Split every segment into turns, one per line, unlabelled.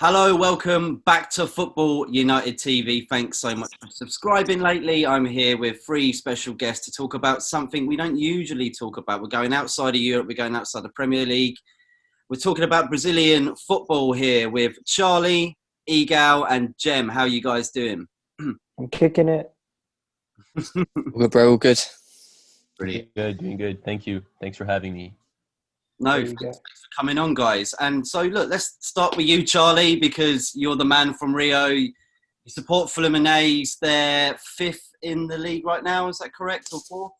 Hello, welcome back to Football United TV. Thanks so much for subscribing lately. I'm here with three special guests to talk about something we don't usually talk about. We're going outside of Europe, we're going outside the Premier League. We're talking about Brazilian football here with Charlie, EGAL and Gem. How are you guys doing?
I'm kicking it.
Good, bro. All good.
Brilliant.
Doing good. Thank you. Thanks for having me.
No, thanks for coming on, guys. And so, look, let's start with you, Charlie, because you're the man from Rio. You support Fluminense. They're fifth in the league right now. Is that correct, or fourth?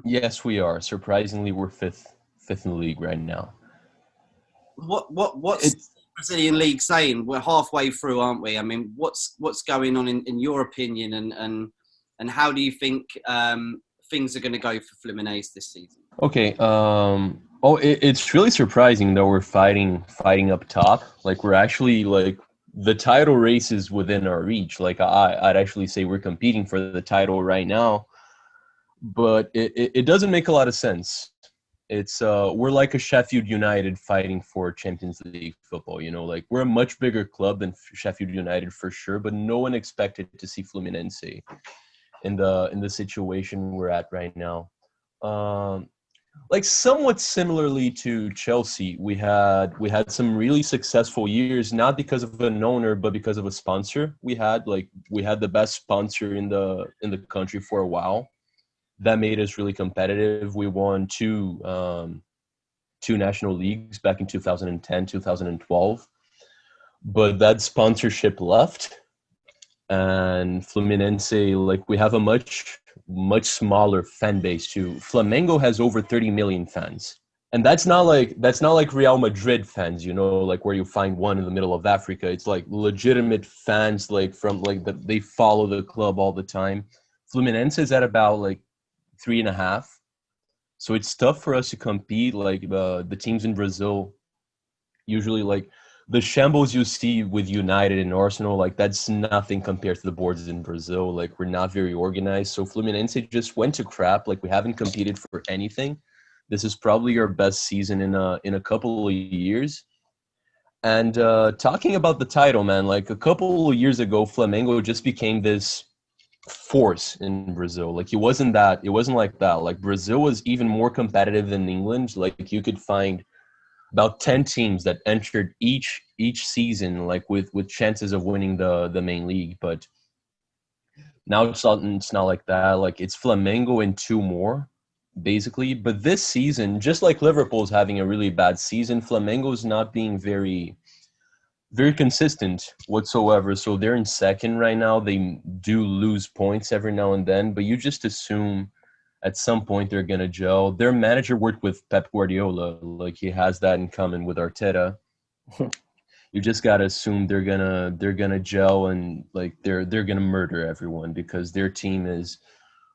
Yes, we are. Surprisingly, we're fifth in the league right now.
What's the Brazilian league saying? We're halfway through, aren't we? I mean, what's going on in your opinion, and how do you think things are going to go for Fluminense this season?
Okay. It's really surprising that we're fighting up top. Like, we're actually, like, the title race is within our reach. Like, I'd actually say we're competing for the title right now, but it doesn't make a lot of sense. It's we're like a Sheffield United fighting for Champions League football. You know, like, we're a much bigger club than Sheffield United for sure, but no one expected to see Fluminense in the situation we're at right now. Like, somewhat similarly to Chelsea, we had some really successful years, not because of an owner, but because of a sponsor. We had the best sponsor in the country for a while. That made us really competitive. We won two national leagues back in 2010, 2012. But that sponsorship left, and Fluminense, like, we have a much smaller fan base too. Flamengo has over 30 million fans, and that's not like Real Madrid fans, you know, like where you find one in the middle of Africa. It's like legitimate fans, like from like they follow the club all the time. Fluminense is at about like 3.5, so it's tough for us to compete. Like, the teams in Brazil usually, like, the shambles you see with United and Arsenal, like, that's nothing compared to the boards in Brazil. Like, we're not very organized. So Fluminense just went to crap. Like, we haven't competed for anything. This is probably our best season in a couple of years. And talking about the title, man, like, a couple of years ago, Flamengo just became this force in Brazil. Like, it wasn't like that. Like, Brazil was even more competitive than England. Like, you could find about 10 teams that entered each season, like, with chances of winning the main league. But now it's not like that. Like, it's Flamengo and two more, basically. But this season, just like Liverpool's having a really bad season, Flamengo's not being very, very consistent whatsoever. So they're in second right now. They do lose points every now and then, but you just assume at some point they're going to gel. Their manager worked with Pep Guardiola. Like, he has that in common with Arteta. You just got to assume they're going to gel, and like they're going to murder everyone, because their team is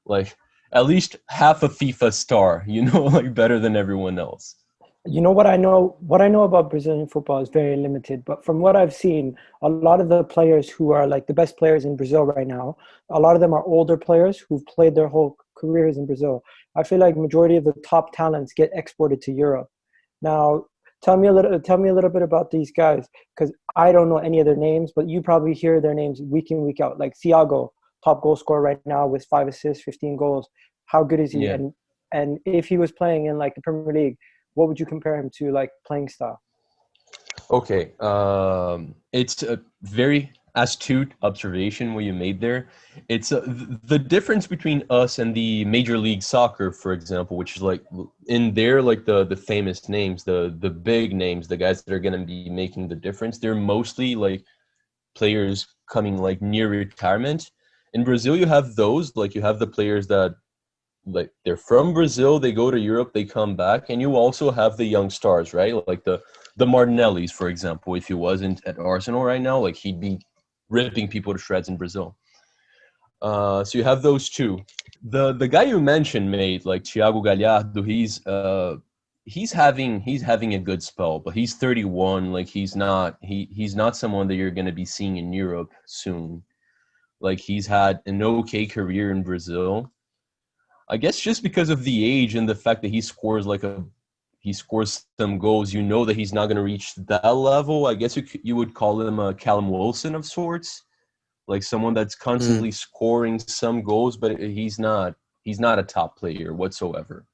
like at least half a FIFA star, you know, like, better than everyone else.
You know what I know? What I know about Brazilian football is very limited. But from what I've seen, a lot of the players who are like the best players in Brazil right now, a lot of them are older players who've played their whole careers in Brazil. I feel like majority of the top talents get exported to Europe. Now, tell me a little bit about these guys, because I don't know any of their names, but you probably hear their names week in, week out. Like Thiago, top goal scorer right now with 5 assists, 15 goals. How good is he?
Yeah.
And if he was playing in like the Premier League, what would you compare him to, like, playing style?
Okay, it's a very astute observation what you made there. It's the difference between us and the Major League Soccer, for example, which is like in there, like the famous names, the big names, the guys that are going to be making the difference. They're mostly like players coming like near retirement. In Brazil, you have those, like, you have the players that, like, they're from Brazil, they go to Europe, they come back, and you also have the young stars, right? Like the Martinellis, for example. If he wasn't at Arsenal right now, like, he'd be ripping people to shreds in Brazil. So you have those two. The guy you mentioned, mate, like Thiago Galhardo, he's having a good spell, but he's 31. Like, he's not someone that you're going to be seeing in Europe soon. Like, he's had an okay career in Brazil. I guess just because of the age and the fact that he scores like a he scores some goals. You know that he's not going to reach that level. I guess you would call him a Callum Wilson of sorts, like someone that's constantly scoring some goals, but he's not a top player whatsoever.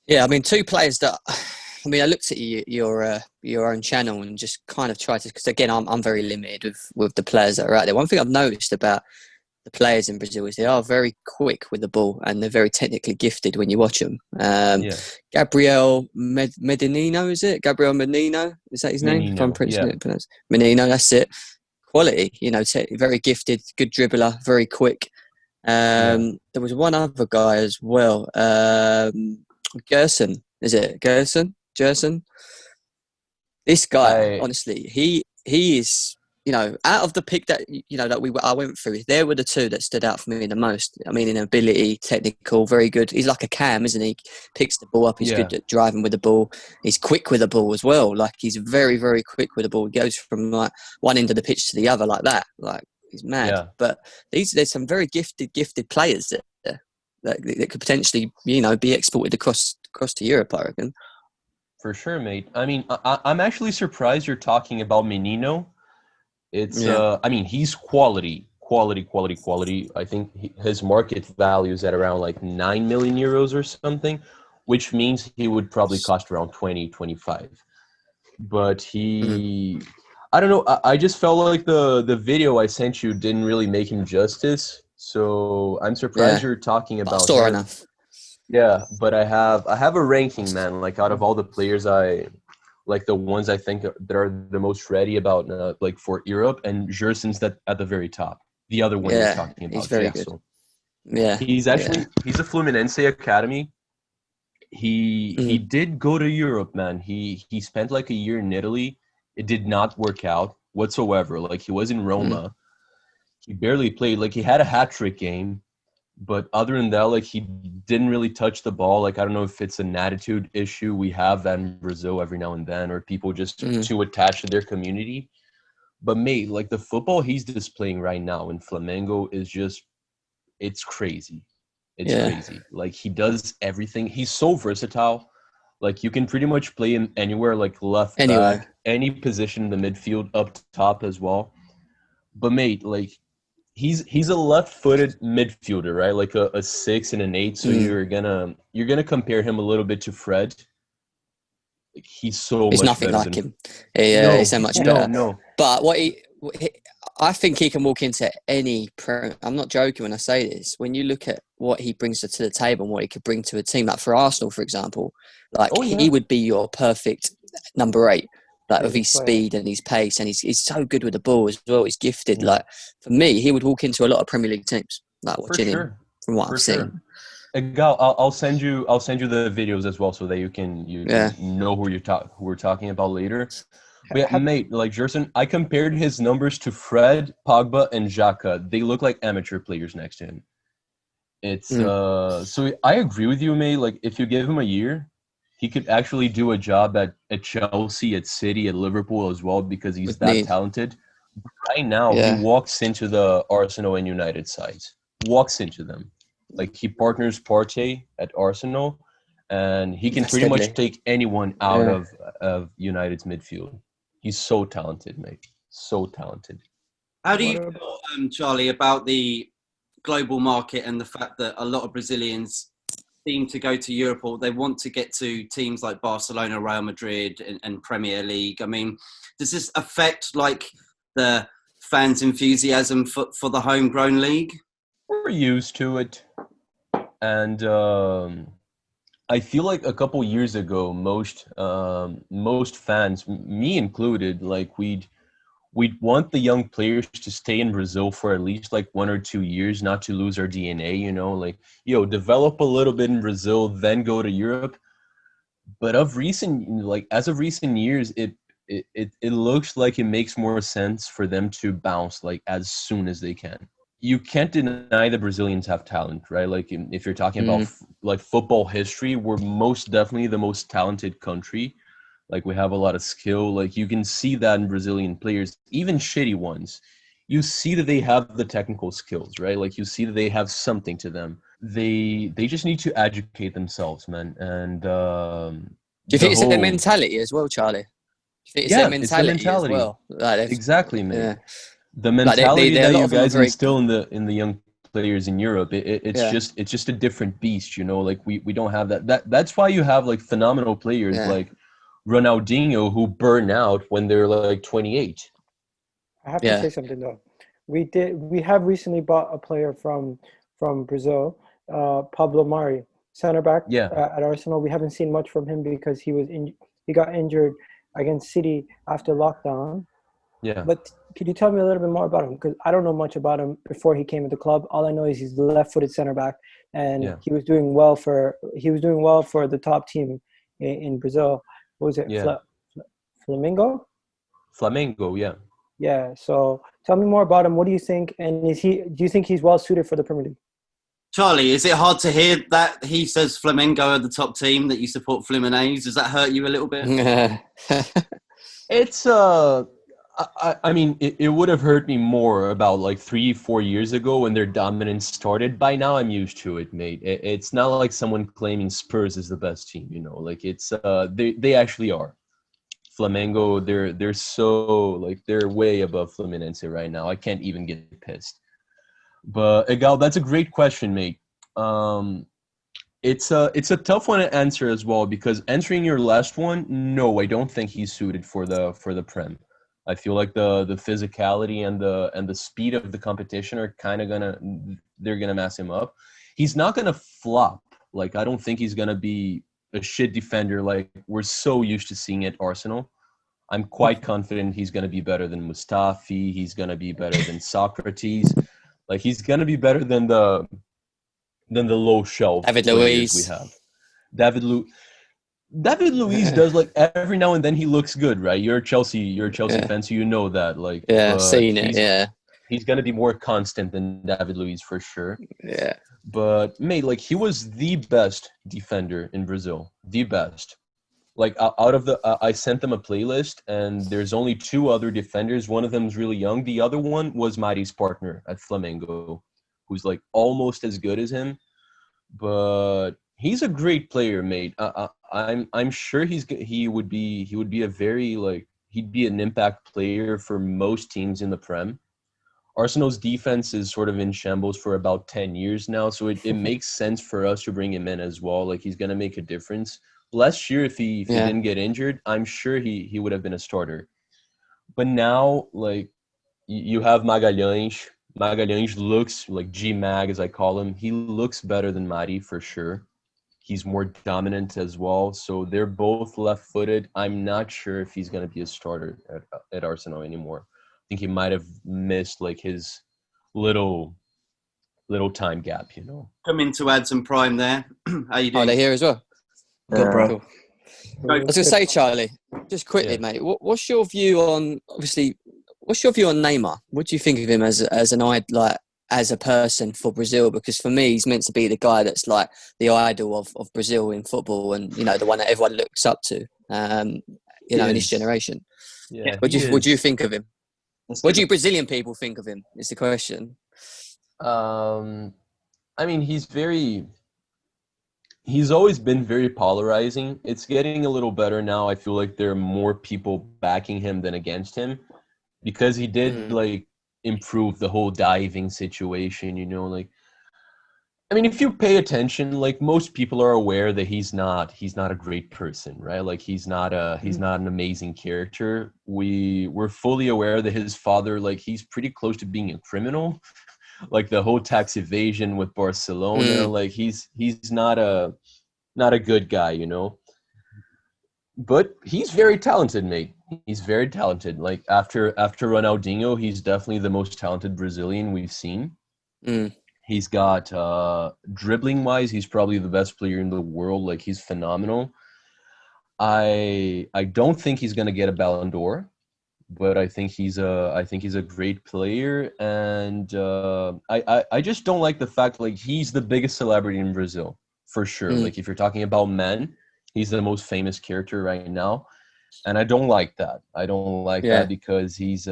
Yeah, I mean, two players that, I mean, I looked at your own channel and just kind of tried to, because again, I'm very limited with the players that are out there. One thing I've noticed about the players in Brazil is they are very quick with the ball and they're very technically gifted when you watch them. Gabriel Medinino, is it? Gabriel Menino, is that his name? If I'm pronouncing Menino, that's it. Quality, you know, very gifted, good dribbler, very quick. There was one other guy as well. Gerson, is it? Gerson? This guy, honestly, he is, you know, out of the pick that, you know, that I went through, there were the two that stood out for me the most. I mean, in ability, technical, very good. He's like a Cam, isn't he? Picks the ball up. He's good at driving with the ball. He's quick with the ball as well. Like, he's very, very quick with the ball. He goes from like one end of the pitch to the other like that. Like, he's mad. Yeah. But there's some very gifted players that could potentially, you know, be exported across to Europe, I reckon.
For sure, mate. I mean, I'm actually surprised you're talking about Menino. It's, I mean, he's quality. I think his market value is at around like 9 million euros or something, which means he would probably cost around 25. But I don't know. I just felt like the video I sent you didn't really make him justice. So I'm surprised you're talking about
Store enough.
Yeah, but I have a ranking, man. Like, out of all the players, like the ones I think that are the most ready about like for Europe, and Gerson's that at the very top. The other one you're talking about,
he's very good. Yeah,
he's actually he's a Fluminense academy. He did go to Europe, man. He spent like a year in Italy. It did not work out whatsoever. Like, he was in Roma. He barely played. Like, he had a hat-trick game, but other than that, like, he didn't really touch the ball. Like, I don't know if it's an attitude issue. We have that in Brazil every now and then, or people just too attached to their community. But, mate, like, the football he's displaying right now in Flamengo is just, it's crazy. It's crazy. Like, he does everything. He's so versatile. Like, you can pretty much play him anywhere, like left back, any position in the midfield, up top as well. But, mate, like, he's a left-footed midfielder, right? Like a 6 and an 8. So you're gonna compare him a little bit to Fred. Like, he's much
nothing
better
like him. He's so much better.
No.
But I think he can walk into any. I'm not joking when I say this. When you look at what he brings to the table and what he could bring to a team, like for Arsenal, for example, like he would be your perfect number 8. Like, with his speed and his pace, and he's so good with the ball as well. He's gifted. Like, for me, he would walk into a lot of Premier League teams. Like, watching him from what I've seen.
Gal, I'll send you the videos as well, so that you can know who we're talking about later. But mate, like Gerson, I compared his numbers to Fred, Pogba, and Xhaka. They look like amateur players next to him. It's so I agree with you, mate. Like, if you give him a year, he could actually do a job at Chelsea, at City, at Liverpool as well, because he's that talented. Right now, he walks into the Arsenal and United sides. Walks into them. Like, he partners Partey at Arsenal, and he can pretty much take anyone out of United's midfield. He's so talented, mate. So talented.
How do you feel, Charlie, about the global market and the fact that a lot of Brazilians seem to go to Europe, or they want to get to teams like Barcelona, Real Madrid and Premier League? I mean, does this affect like the fans' enthusiasm for the homegrown league?
We're used to it. And I feel like a couple years ago, most fans, me included, like we'd want the young players to stay in Brazil for at least like 1 or 2 years, not to lose our DNA, you know, like, develop a little bit in Brazil, then go to Europe. But as of recent years, it looks like it makes more sense for them to bounce like as soon as they can. You can't deny the Brazilians have talent, right? Like, if you're talking about like football history, we're most definitely the most talented country. Like, we have a lot of skill. Like, you can see that in Brazilian players, even shitty ones. You see that they have the technical skills, right? Like, you see that they have something to them. they just need to educate themselves, man. And
do you think it's their mentality as well, Charlie? Do you think it's their
it's the
mentality as
mentality.
well? Like
Exactly, man.
yeah.
The mentality
Like
that
a lot
you
of them are
guys
very,
instill in the young players in Europe, it's
Yeah.
just a different beast, you know. Like we don't have that's why you have like phenomenal players like Ronaldinho who burn out when they're like 28.
I have to say something though. We have recently bought a player from Brazil, Pablo Mari, center back at Arsenal. We haven't seen much from him because he got injured against City after lockdown.
Yeah.
But could you tell me a little bit more about him? Because I don't know much about him before he came to the club. All I know is he's the left-footed center back, and he was doing well for the top team in Brazil. What was it?
Yeah.
Flamengo?
Flamengo, yeah.
Yeah. So tell me more about him. What do you think? And do you think he's well suited for the Premier League?
Charlie, is it hard to hear that he says Flamengo are the top team, that you support Fluminense? Does that hurt you a little bit?
It's I mean, it would have hurt me more about like 3-4 years ago when their dominance started. By now, I'm used to it, mate. It's not like someone claiming Spurs is the best team, you know. Like it's they actually are. Flamengo, they're so like they're way above Fluminense right now. I can't even get pissed. But EGAL, that's a great question, mate. It's a tough one to answer as well, because answering your last one, no, I don't think he's suited for the Prem. I feel like the physicality and the speed of the competition are kind of they're gonna mess him up. He's not gonna flop. Like I don't think he's gonna be a shit defender like we're so used to seeing at Arsenal. I'm quite confident he's gonna be better than Mustafi. He's gonna be better than Socrates. Like he's gonna be better than the low shelf
David
players
Luiz.
we have. David Luiz does like every now and then he looks good, right? You're a Chelsea fan, so you know that. Like
seen it.
He's gonna be more constant than David Luiz for sure.
Yeah.
But mate, like he was the best defender in Brazil, the best. Like out of the, I sent them a playlist, and there's only 2 other defenders. One of them is really young. The other one was Mari's partner at Flamengo, who's like almost as good as him. But he's a great player, mate. I'm sure he would be a very like he'd be an impact player for most teams in the Prem. Arsenal's defense is sort of in shambles for about 10 years now, so it makes sense for us to bring him in as well. Like he's gonna make a difference. Last year, if he didn't get injured, I'm sure he would have been a starter. But now, like you have Magalhães. Magalhães looks like G-Mag, as I call him. He looks better than Mari for sure. He's more dominant as well. So they're both left-footed. I'm not sure if he's going to be a starter at Arsenal anymore. I think he might have missed like his little time gap, you know.
Come in to add some Prime there. How you doing?
Oh, they're here as well.
Good, bro.
Cool. I was going to say, Charlie, just quickly, mate. What's your view on Neymar? What do you think of him as a person for Brazil? Because for me, he's meant to be the guy that's like the idol of Brazil in football, and you know the one that everyone looks up to. In this generation.
Yeah.
What do you think of him? What do you Brazilian people think of him? Is the question.
I mean, he's always been very polarizing. It's getting a little better now. I feel like there are more people backing him than against him, because he did like improve the whole diving situation, you know. Like, I mean, if you pay attention, like most people are aware that he's not a great person, right? Like he's not an amazing character. We're fully aware that his father, like he's pretty close to being a criminal. Like the whole tax evasion with Barcelona, like he's not a good guy, you know. But he's very talented, mate. He's very talented. Like after Ronaldinho, he's definitely the most talented Brazilian we've seen. He's got dribbling wise, he's probably the best player in the world. Like he's phenomenal. I don't think he's gonna get a Ballon d'Or, but I think he's a great player, and I just don't like the fact like he's the biggest celebrity in Brazil for sure. Like if you're talking about men, he's the most famous character right now, and I don't like that. I don't like that because he's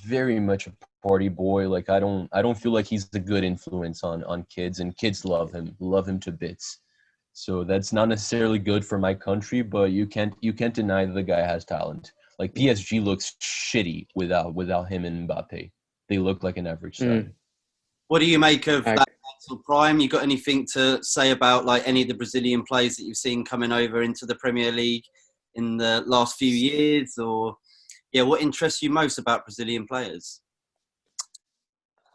very much a party boy. Like I don't feel like he's a good influence on kids, and kids love him to bits. So that's not necessarily good for my country, but you can't deny that the guy has talent. Like PSG looks shitty without him and Mbappe. They look like an average side.
What do you make of that Prime? You got anything to say about like any of the Brazilian players that you've seen coming over into the Premier League in the last few years, or what interests you most about Brazilian players?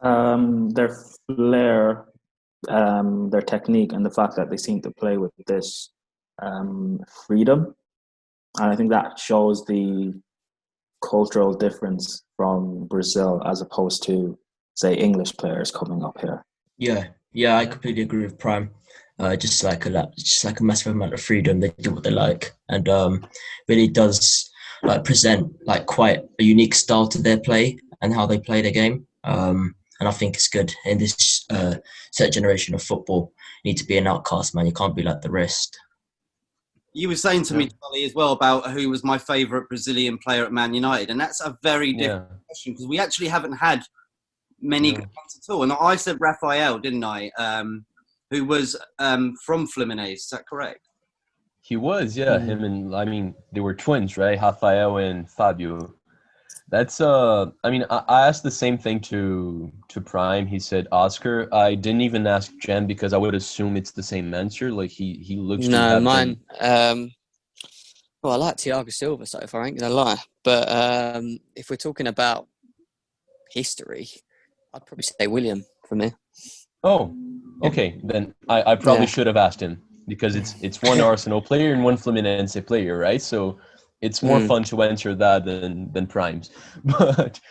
Their flair, their technique, and the fact that they seem to play with this freedom. And I think that shows the cultural difference from Brazil as opposed to, say, English players coming up here.
Yeah, I completely agree with Prime. Just like a massive amount of freedom. They do what they like, and really does like present like quite a unique style to their play and how they play the game. And I think it's good in this set generation of football. You need to be an outcast, man. You can't be like the rest. You
were saying to me, Charlie, as well about who was my favourite Brazilian player at Man United, and that's a very different question because we actually haven't had many good ones at all. And I said Rafael, didn't I? Who was from Fluminense? Is that correct?
He was, him and they were twins, right? Rafael and Fabio. That's I asked the same thing to Prime. He said Oscar. I didn't even ask Gem because I would assume it's the same answer. Like he looks.
No, mine. Well, I like Thiago Silva so far. I ain't gonna lie, but if we're talking about history, I'd probably say William for me.
Oh, okay. Then I probably should have asked him because it's one Arsenal player and one Fluminense player, right? So it's more fun to answer that than Prime's. But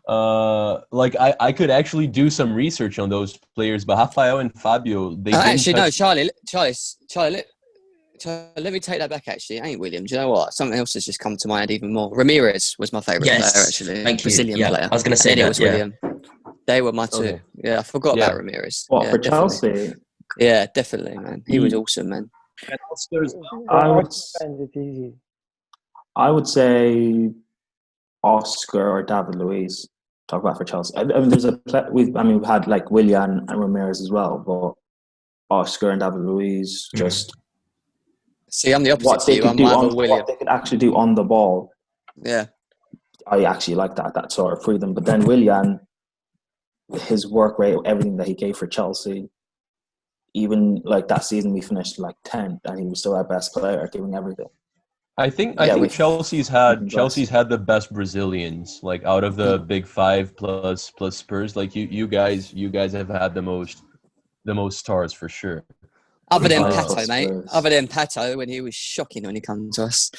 I could actually do some research on those players. But Rafael and Fabio, they didn't
Charlie, let me take that back. Actually, it ain't William. Do you know what? Something else has just come to mind even more. Ramirez was my favourite player, actually.
Thank you.
Brazilian player.
I was going to say that.
It was William. They were my two.
Okay.
Yeah, I forgot about Ramirez.
What,
yeah,
for
definitely.
Chelsea?
Yeah, definitely, man. He was awesome, man.
I would say Oscar or David Luiz. Talk about for Chelsea. We've had like Willian and Ramirez as well, but Oscar and David Luiz just
see. I'm the opposite
what
to
they
you.
could
I'm
do
Marvel
on,
William.
what they could actually do on the ball.
Yeah,
I actually like that sort of freedom. But then Willian, his work rate, everything that he gave for Chelsea, even like that season we finished like 10th, and he was still our best player, giving everything.
I think Chelsea's had the best Brazilians, like out of the big five plus Spurs. Like you guys have had the most stars for sure.
Other than Pato, mate. Other than Pato, when he was shocking when he comes to us.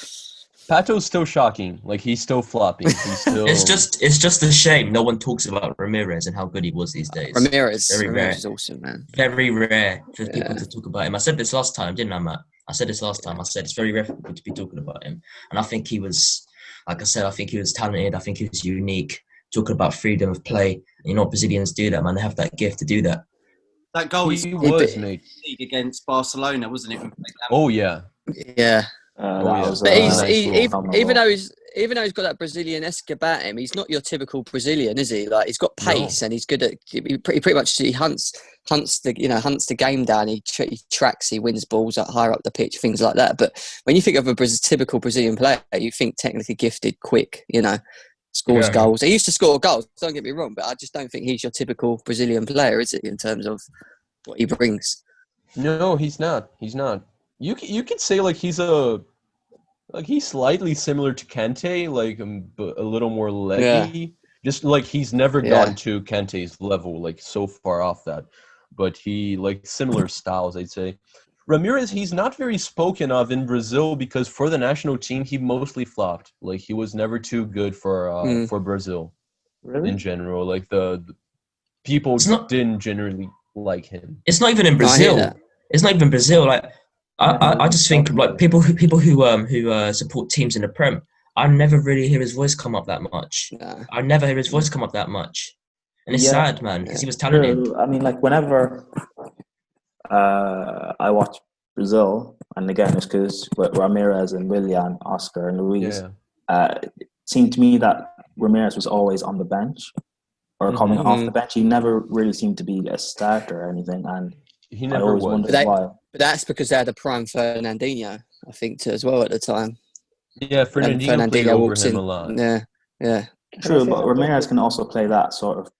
Pato's still shocking. Like he's still flopping. He's still.
It's just a shame no one talks about Ramirez and how good he was these days.
Ramirez is awesome, man.
Very rare for people to talk about him. I said this last time, didn't I, Matt? I said it's very rare for people to be talking about him. And I think he was, like I said, I think he was talented. I think he was unique. Talking about freedom of play. You know, Brazilians do that, man. They have that gift to do that.
That goal
he was, mate.
Against Barcelona, wasn't it?
Oh yeah.
Yeah.
But
even though he's got that Brazilian-esque about him, he's not your typical Brazilian, is he? Like he's got pace and he's good at. He pretty much hunts the game down. He tracks, he wins balls up higher up the pitch, things like that. But when you think of a typical Brazilian player, you think technically gifted, quick, scores goals. He used to score goals. Don't get me wrong, but I just don't think he's your typical Brazilian player, is it? In terms of what he brings.
No, he's not. He's not. You could say like he's slightly similar to Kante, like a little more leggy. Yeah. Just like he's never gone to Kante's level, like so far off that. But he like similar styles, I'd say. Ramirez, he's not very spoken of in Brazil because for the national team he mostly flopped. Like he was never too good for Brazil. Really? In general, like the people didn't generally like him.
It's not even in Brazil. It's not even Brazil. Like I just think like people who support teams in the Prem, I never really hear his voice come up that much. Nah. I never hear his voice come up that much, and it's sad, man, because he was talented.
True. I mean, like whenever I watch Brazil, and again it's because Ramirez and Willian, Oscar and Luiz, it seemed to me that Ramirez was always on the bench, or coming off the bench. He never really seemed to be a starter or anything, and
He
I
never
always
was.
wondered why.
But that's because they had a prime Fernandinho, I think, too, as well at the time.
Yeah,
And
Fernandinho played over
walks
him
in.
a lot.
Yeah.
True, but Ramirez can also play that sort of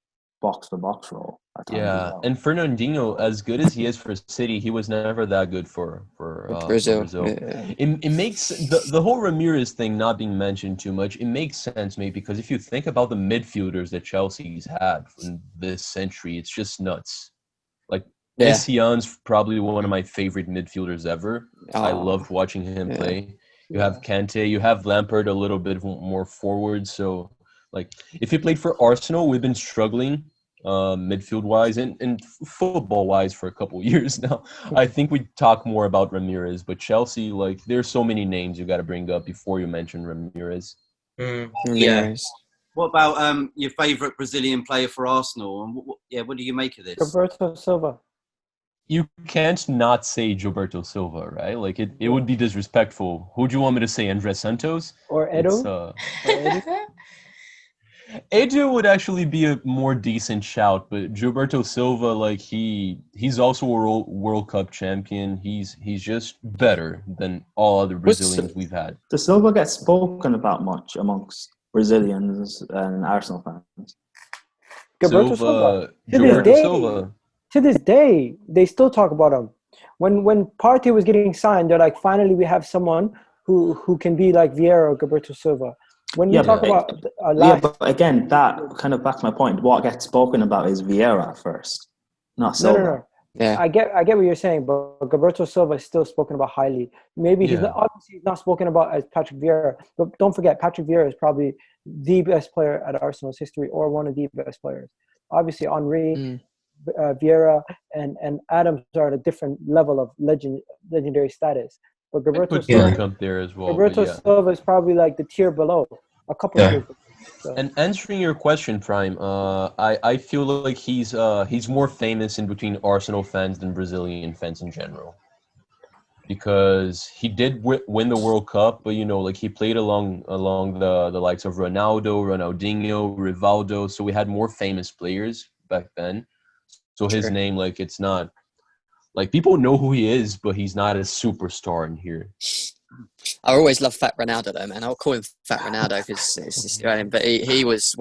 box-to-box role at times as
Yeah,
well.
and Fernandinho, as good as he is for City, he was never that good for
Brazil.
Brazil.
Yeah.
It makes the whole Ramirez thing not being mentioned too much. It makes sense, mate, because if you think about the midfielders that Chelsea's had in this century, it's just nuts. Like Messiaen's probably one of my favorite midfielders ever. I loved watching him play. You have Kante, you have Lampard a little bit more forward. So, like, if he played for Arsenal, we've been struggling midfield wise and football wise for a couple years now. I think we talk more about Ramirez, but Chelsea, like, there's so many names you got to bring up before you mention Ramirez.
Ramirez.
What about your favourite Brazilian player for Arsenal? And what do you make of this?
Roberto Silva.
You can't not say Gilberto Silva, right? Like, it would be disrespectful. Who do you want me to say? Andrés Santos?
Or Edu?
Edu would actually be a more decent shout, but Gilberto Silva, like, he's also a World Cup champion. He's just better than all other Brazilians we've had.
Does Silva get spoken about much amongst Brazilians and Arsenal fans?
Gilberto Silva.
Gilberto Silva.
To this day, they still talk about him. When Partey was getting signed, they're like, finally we have someone who can be like Vieira or Gilberto Silva. When we talk about
but again, that kind of backs my point. What gets spoken about is Vieira first, not Silva.
No.
Yeah.
I get what you're saying, but Gilberto Silva is still spoken about highly. Maybe he's not spoken about as Patrick Vieira, but don't forget, Patrick Vieira is probably the best player at Arsenal's history, or one of the best players. Obviously, Henry, Vieira, and Adams are at a different level of legendary status. But Gilberto Silva is probably like the tier below, a couple tiers below. So.
And answering your question, Prime, I feel like he's more famous in between Arsenal fans than Brazilian fans in general, because he did win the World Cup, but like he played along the likes of Ronaldinho, Rivaldo, so we had more famous players back then. So his name, like, it's not like people know who he is, but he's not a superstar in here.
I always love Fat Ronaldo, though, man. I'll call him Fat Ronaldo because it's just but he was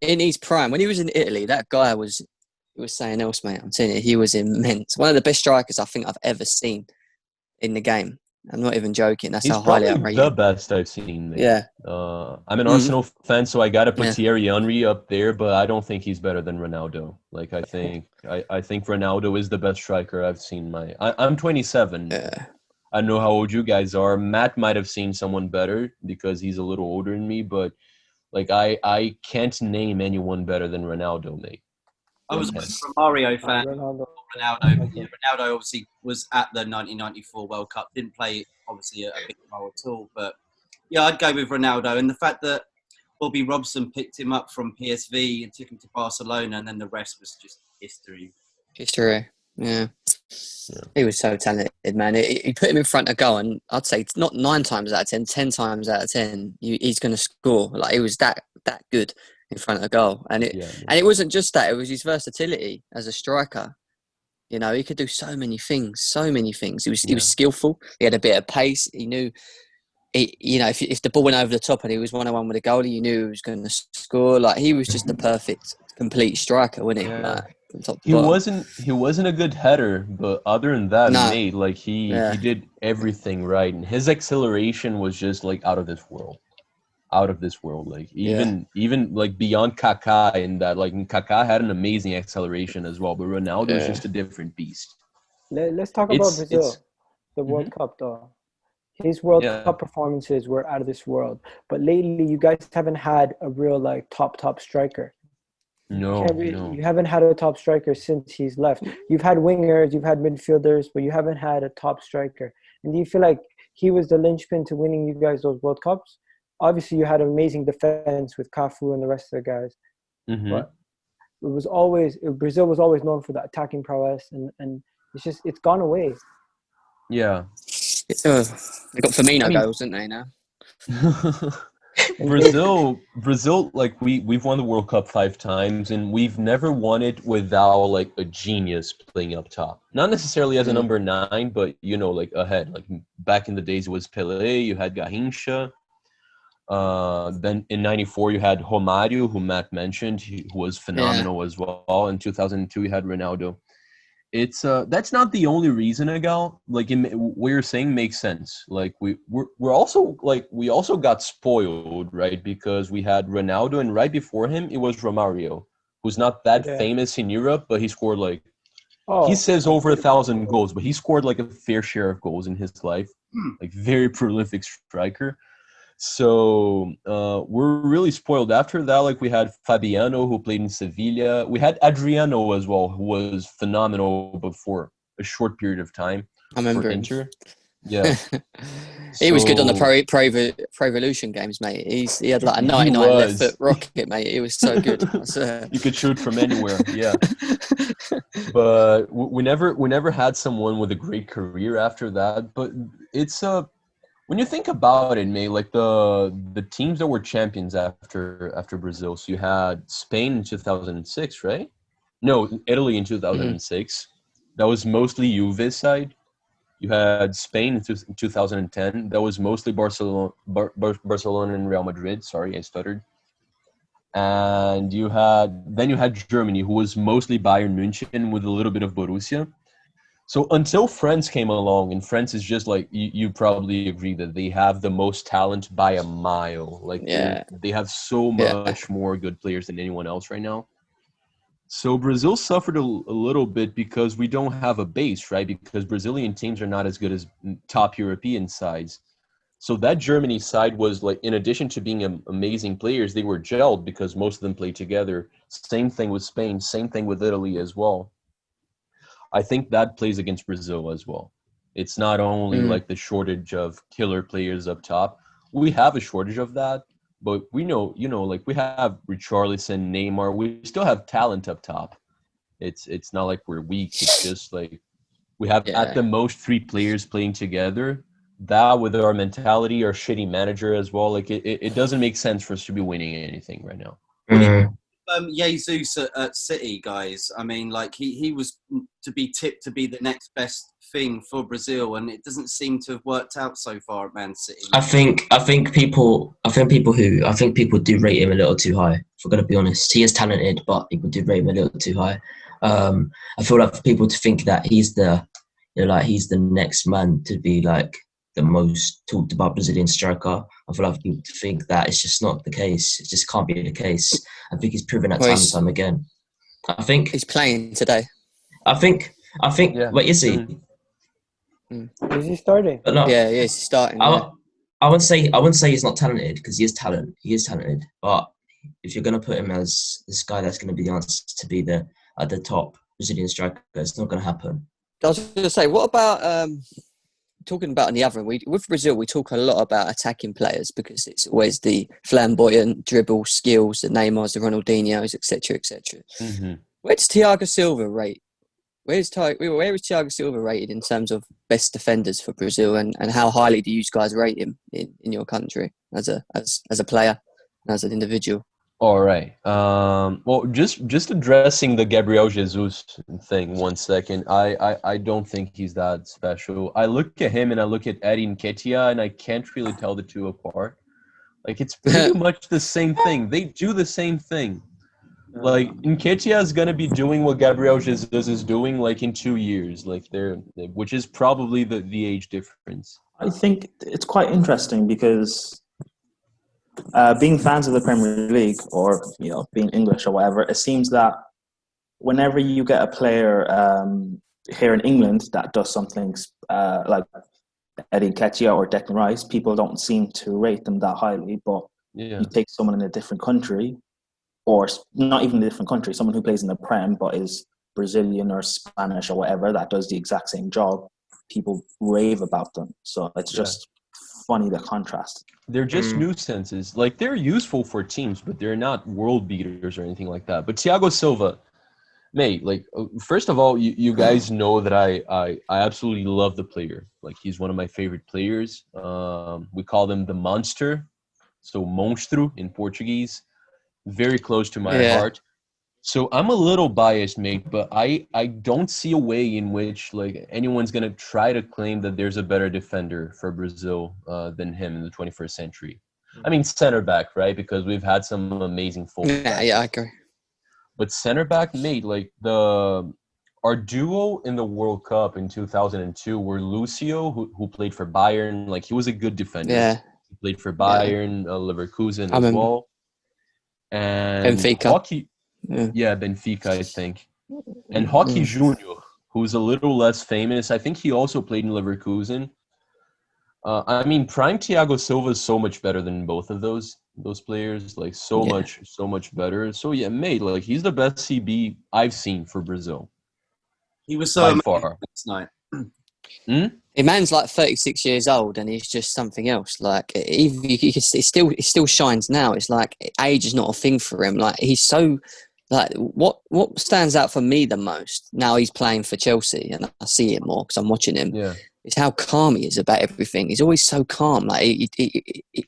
in his prime when he was in Italy. That guy was something else, mate. I'm telling you, he was immense. One of the best strikers I think I've ever seen in the game. I'm not even joking. That's how highly I rate him.
The best I've seen, mate.
Yeah.
I'm an Arsenal fan, so I got to put Thierry Henry up there, but I don't think he's better than Ronaldo. Like, I think Ronaldo is the best striker I've seen. I'm 27.
Yeah.
I don't know how old you guys are. Matt might have seen someone better because he's a little older than me, but like I can't name anyone better than Ronaldo, mate.
I was a Romario fan. Ronaldo. Ronaldo obviously was at the 1994 World Cup. Didn't play obviously a big role at all, but yeah, I'd go with Ronaldo. And the fact that Bobby Robson picked him up from PSV and took him to Barcelona, and then the rest was just history.
Yeah. He was so talented, man. He put him in front of goal, and I'd say it's not 9 times out of 10, 10 times out of 10, he's going to score. Like, he was that good in front of goal, and it wasn't just that; it was his versatility as a striker. He could do so many things. He was skillful. He had a bit of pace. He knew, if the ball went over the top and he was 1-on-1 with a goalie, you knew he was going to score. Like, he was just the perfect, complete striker, wasn't he?
Yeah.
Like, from top to
he
bottom.
wasn't a good header, but other than that, mate, like he did everything right, and his acceleration was just like out of this world. Like even like beyond Kaká, in that, like, Kaká had an amazing acceleration as well, but Ronaldo is just a different beast.
Let's talk about Brazil, the World Cup though. His World Cup performances were out of this world, but lately you guys haven't had a real like top striker.
No.
You haven't had a top striker since he's left. You've had wingers, you've had midfielders, but you haven't had a top striker. And do you feel like he was the linchpin to winning you guys those World Cups? Obviously, you had amazing defense with Cafu and the rest of the guys. But Brazil was always known for the attacking prowess, and it's gone away.
Yeah. They got Firmino goals, didn't they, now?
Brazil, like we've won the World Cup 5 times, and we've never won it without like a genius playing up top. Not necessarily as a number 9, but like ahead. Like back in the days, it was Pelé. You had Garrincha. Then in '94, you had Romário, who Matt mentioned, who was phenomenal as well. In 2002, you had Ronaldo. It's that's not the only reason, EGAL. Like what you're saying makes sense. Like we're also like we also got spoiled, right? Because we had Ronaldo, and right before him it was Romario, who's not that famous in Europe, but he scored like he says over 1,000 goals, but he scored like a fair share of goals in his life. Like very prolific striker. So we're really spoiled. After that, like we had Fabiano, who played in Sevilla. We had Adriano as well, who was phenomenal, but for a short period of time.
I remember
for
him.
Inter. Yeah,
he was good on the Pro Evolution games, mate. He had like a 99 left foot rocket, mate. It was so good.
You could shoot from anywhere. Yeah, but we never had someone with a great career after that. But it's when you think about it, May, like the teams that were champions after Brazil, so you had Spain in 2006, right? No, Italy in 2006. That was mostly Juve's side. You had Spain in 2010. That was mostly Barcelona and Real Madrid. Sorry, I stuttered. And you had Germany, who was mostly Bayern München with a little bit of Borussia. So until France came along, and France is just like, you probably agree that they have the most talent by a mile. Like they have so much more good players than anyone else right now. So Brazil suffered a little bit because we don't have a base, right? Because Brazilian teams are not as good as top European sides. So that Germany side was like, in addition to being amazing players, they were gelled because most of them played together. Same thing with Spain, same thing with Italy as well. I think that plays against Brazil as well. It's not only like the shortage of killer players up top. We have a shortage of that, but we know, like we have Richarlison, Neymar. We still have talent up top. It's not like we're weak. It's just like we have at the most 3 players playing together. That with our mentality, our shitty manager as well, like it doesn't make sense for us to be winning anything right now.
Jesus at City, guys. I mean, like he was to be tipped to be the next best thing for Brazil, and it doesn't seem to have worked out so far at Man City.
I think people do rate him a little too high. If we're gonna be honest, he is talented, but people do rate him a little too high. I feel like for people to think that he's the next man to be like the most talked about Brazilian striker. I feel like people to think that it's just not the case. It just can't be the case. I think he's proven that time and time again. I think
he's playing today.
I think. Wait, is he?
Is he starting?
But no,
yeah, he's starting.
I wouldn't say he's not talented because he is talent. He is talented, but if you're gonna put him as this guy that's gonna be the answer to be at the top Brazilian striker, it's not gonna happen.
I was going to say, what about talking about on the other end? With Brazil, we talk a lot about attacking players because it's always the flamboyant dribble skills, the Neymars, the Ronaldinhos, etc., etc. Where does Thiago Silva rate? Where is Thiago Silva rated in terms of best defenders for Brazil, and how highly do you guys rate him in your country as a player and as an individual?
All right. Well, just addressing the Gabriel Jesus thing 1 second. I don't think he's that special. I look at him and I look at Eddie Nketiah, and I can't really tell the two apart. Like it's pretty much the same thing. They do the same thing. Like Nketiah is gonna be doing what Gabriel Jesus is doing like in 2 years. Like which is probably the age difference.
I think it's quite interesting because being fans of the Premier League, or being English or whatever, it seems that whenever you get a player here in England that does something like Eddie Nketiah or Declan Rice, people don't seem to rate them that highly. But you take someone in a different country, or not even a different country, someone who plays in the Prem but is Brazilian or Spanish or whatever that does the exact same job, people rave about them. So it's just funny, the contrast.
They're just nuisances. Like they're useful for teams, but they're not world beaters or anything like that. But Thiago Silva, mate, like first of all, you guys know that I absolutely love the player. Like he's one of my favorite players. We call him the monster. So monstro in Portuguese, very close to my
Yeah.
heart. So I'm a little biased, mate, but I don't see a way in which like anyone's gonna try to claim that there's a better defender for Brazil than him in the 21st century. I mean, center back, right? Because we've had some amazing full backs.
Yeah, I agree.
But center back, mate, like our duo in the World Cup in 2002 were Lucio, who played for Bayern. Like he was a good defender.
Yeah.
He played for Bayern, Leverkusen
I
as
remember.
well. And
Benfica.
Hockey,
Yeah.
Benfica, I think. And Hockey Junior, who's a little less famous. I think he also played in Leverkusen. I mean, prime Thiago Silva is so much better than both of those players. Like so much better. So yeah, mate, like he's the best CB I've seen for Brazil.
He was so
By
amazing
far.
last night.
The man's like 36 years old, and he's just something else. Like it still shines now. It's like age is not a thing for him. Like he's so like what stands out for me the most now he's playing for Chelsea, and I see it more because I'm watching him.
Yeah.
Is how calm he is about everything. He's always so calm. Like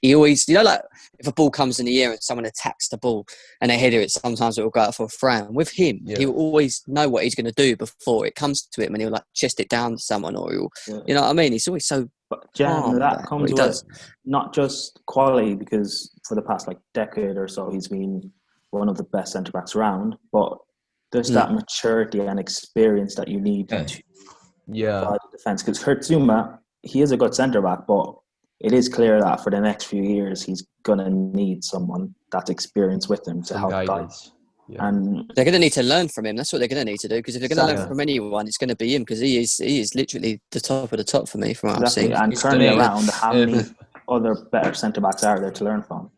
he always, you know, like if a ball comes in the air and someone attacks the ball and they header it, sometimes it will go out for a throw. And with him, he'll always know what he's going to do before it comes to him, and he'll like chest it down to someone, or he'll, you know what I mean? He's always so.
But Gem, that comes with not just quality, because for the past like decade or so he's been one of the best centre backs around, but there's that maturity and experience that you need to defense. Because Kurtzuma, he is a good centre back, but it is clear that for the next few years he's gonna need someone that's experienced with him to help guide.
Yeah.
And
they're going to need to learn from him. That's what they're going to need to do. Because if they're going to learn from anyone, it's going to be him. Because he is literally the top of the top for me from what I've seen.
And turning around, how many other better centre backs are there to learn from?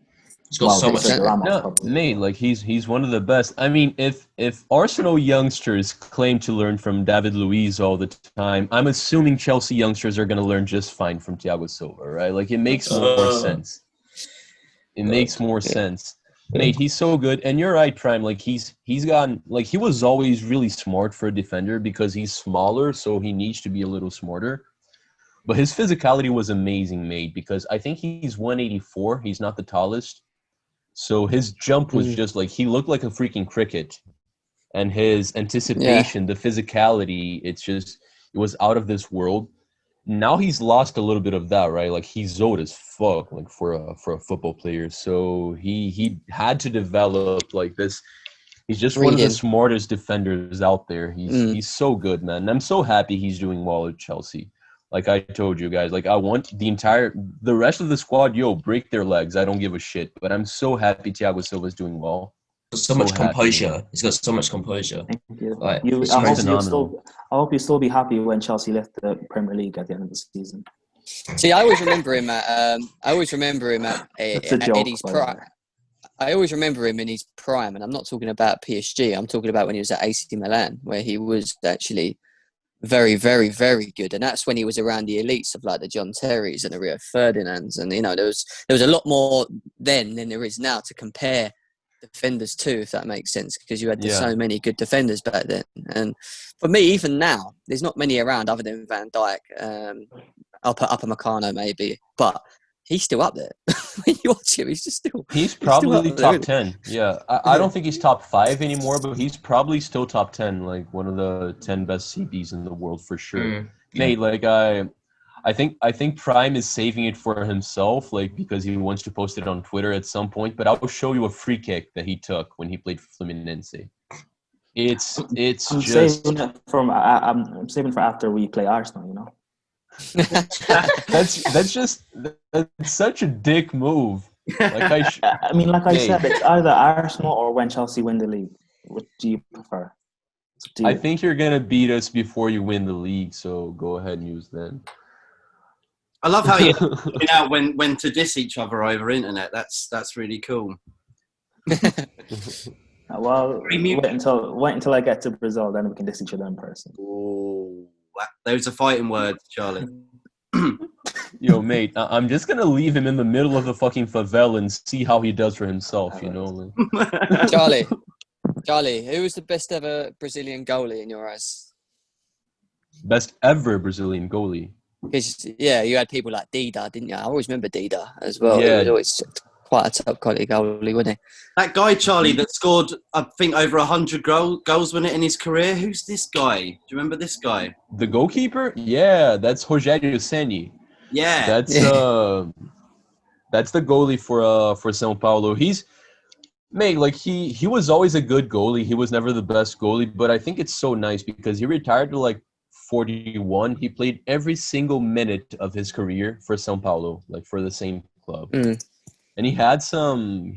He's got so much.
Mate, like he's one of the best. I mean, if Arsenal youngsters claim to learn from David Luiz all the time, I'm assuming Chelsea youngsters are going to learn just fine from Thiago Silva, right? Like it makes more sense. It makes more sense. Mate, he's so good. And you're right, Prime. Like he's gotten, like he was always really smart for a defender because he's smaller, so he needs to be a little smarter. But his physicality was amazing, mate, because I think he's 184. He's not the tallest. So his jump was just like, he looked like a freaking cricket. And his anticipation, the physicality, it was out of this world. Now he's lost a little bit of that, right? Like he's old as fuck, like for a football player. So he had to develop like this. He's just one of the smartest defenders out there. He's so good, man. And I'm so happy he's doing well at Chelsea. Like I told you guys, like I want the rest of the squad, break their legs. I don't give a shit. But I'm so happy Thiago Silva's doing well.
So much composure. He's got so much composure.
Thank you.
Like,
I hope you'll still be happy when Chelsea left the Premier League at the end of the season.
See, I always remember him at Eddie's prime. I always remember him in his prime, and I'm not talking about PSG. I'm talking about when he was at AC Milan, where he was actually very, very, very good. And that's when he was around the elites of like the John Terrys and the Rio Ferdinands. And, you know, there was a lot more then than there is now to compare defenders too, if that makes sense, because you had so many good defenders back then. And for me, even now, there's not many around other than Van Dijk. I'll put Upamecano maybe, but he's still up there. When you watch him, he's probably
top 10. Yeah, I don't think he's top 5 anymore, but he's probably still top 10, like one of the 10 best CBs in the world for sure. Mate, like I think Prime is saving it for himself, like because he wants to post it on Twitter at some point. But I will show you a free kick that he took when he played for Fluminense. I'm
saving for after we play Arsenal. You know.
that's such a dick move. Like
I said, it's either Arsenal or when Chelsea win the league. What do you prefer?
I think you're gonna beat us before you win the league, so go ahead and use that.
I love how you out when to diss each other over internet. That's really cool.
Well, wait until I get to Brazil, then we can diss each other in person.
Oh, those are fighting words, Charlie.
Yo, mate, I'm just gonna leave him in the middle of the fucking favela and see how he does for himself. You know,
Charlie, who was the best ever Brazilian goalie in your eyes?
Best ever Brazilian goalie.
Because you had people like Dida, didn't you? I always remember Dida as well.
Yeah.
He was always quite a top quality goalie, wasn't
That guy, Charlie, that scored, I think, over 100 goals, wasn't it, in his career? Who's this guy? Do you remember this guy?
The goalkeeper? Yeah, that's Rogério Ceni.
Yeah.
That's the goalie for São Paulo. He was always a good goalie. He was never the best goalie, but I think it's so nice because he retired to like 41. He played every single minute of his career for São Paulo, like for the same club. And he had some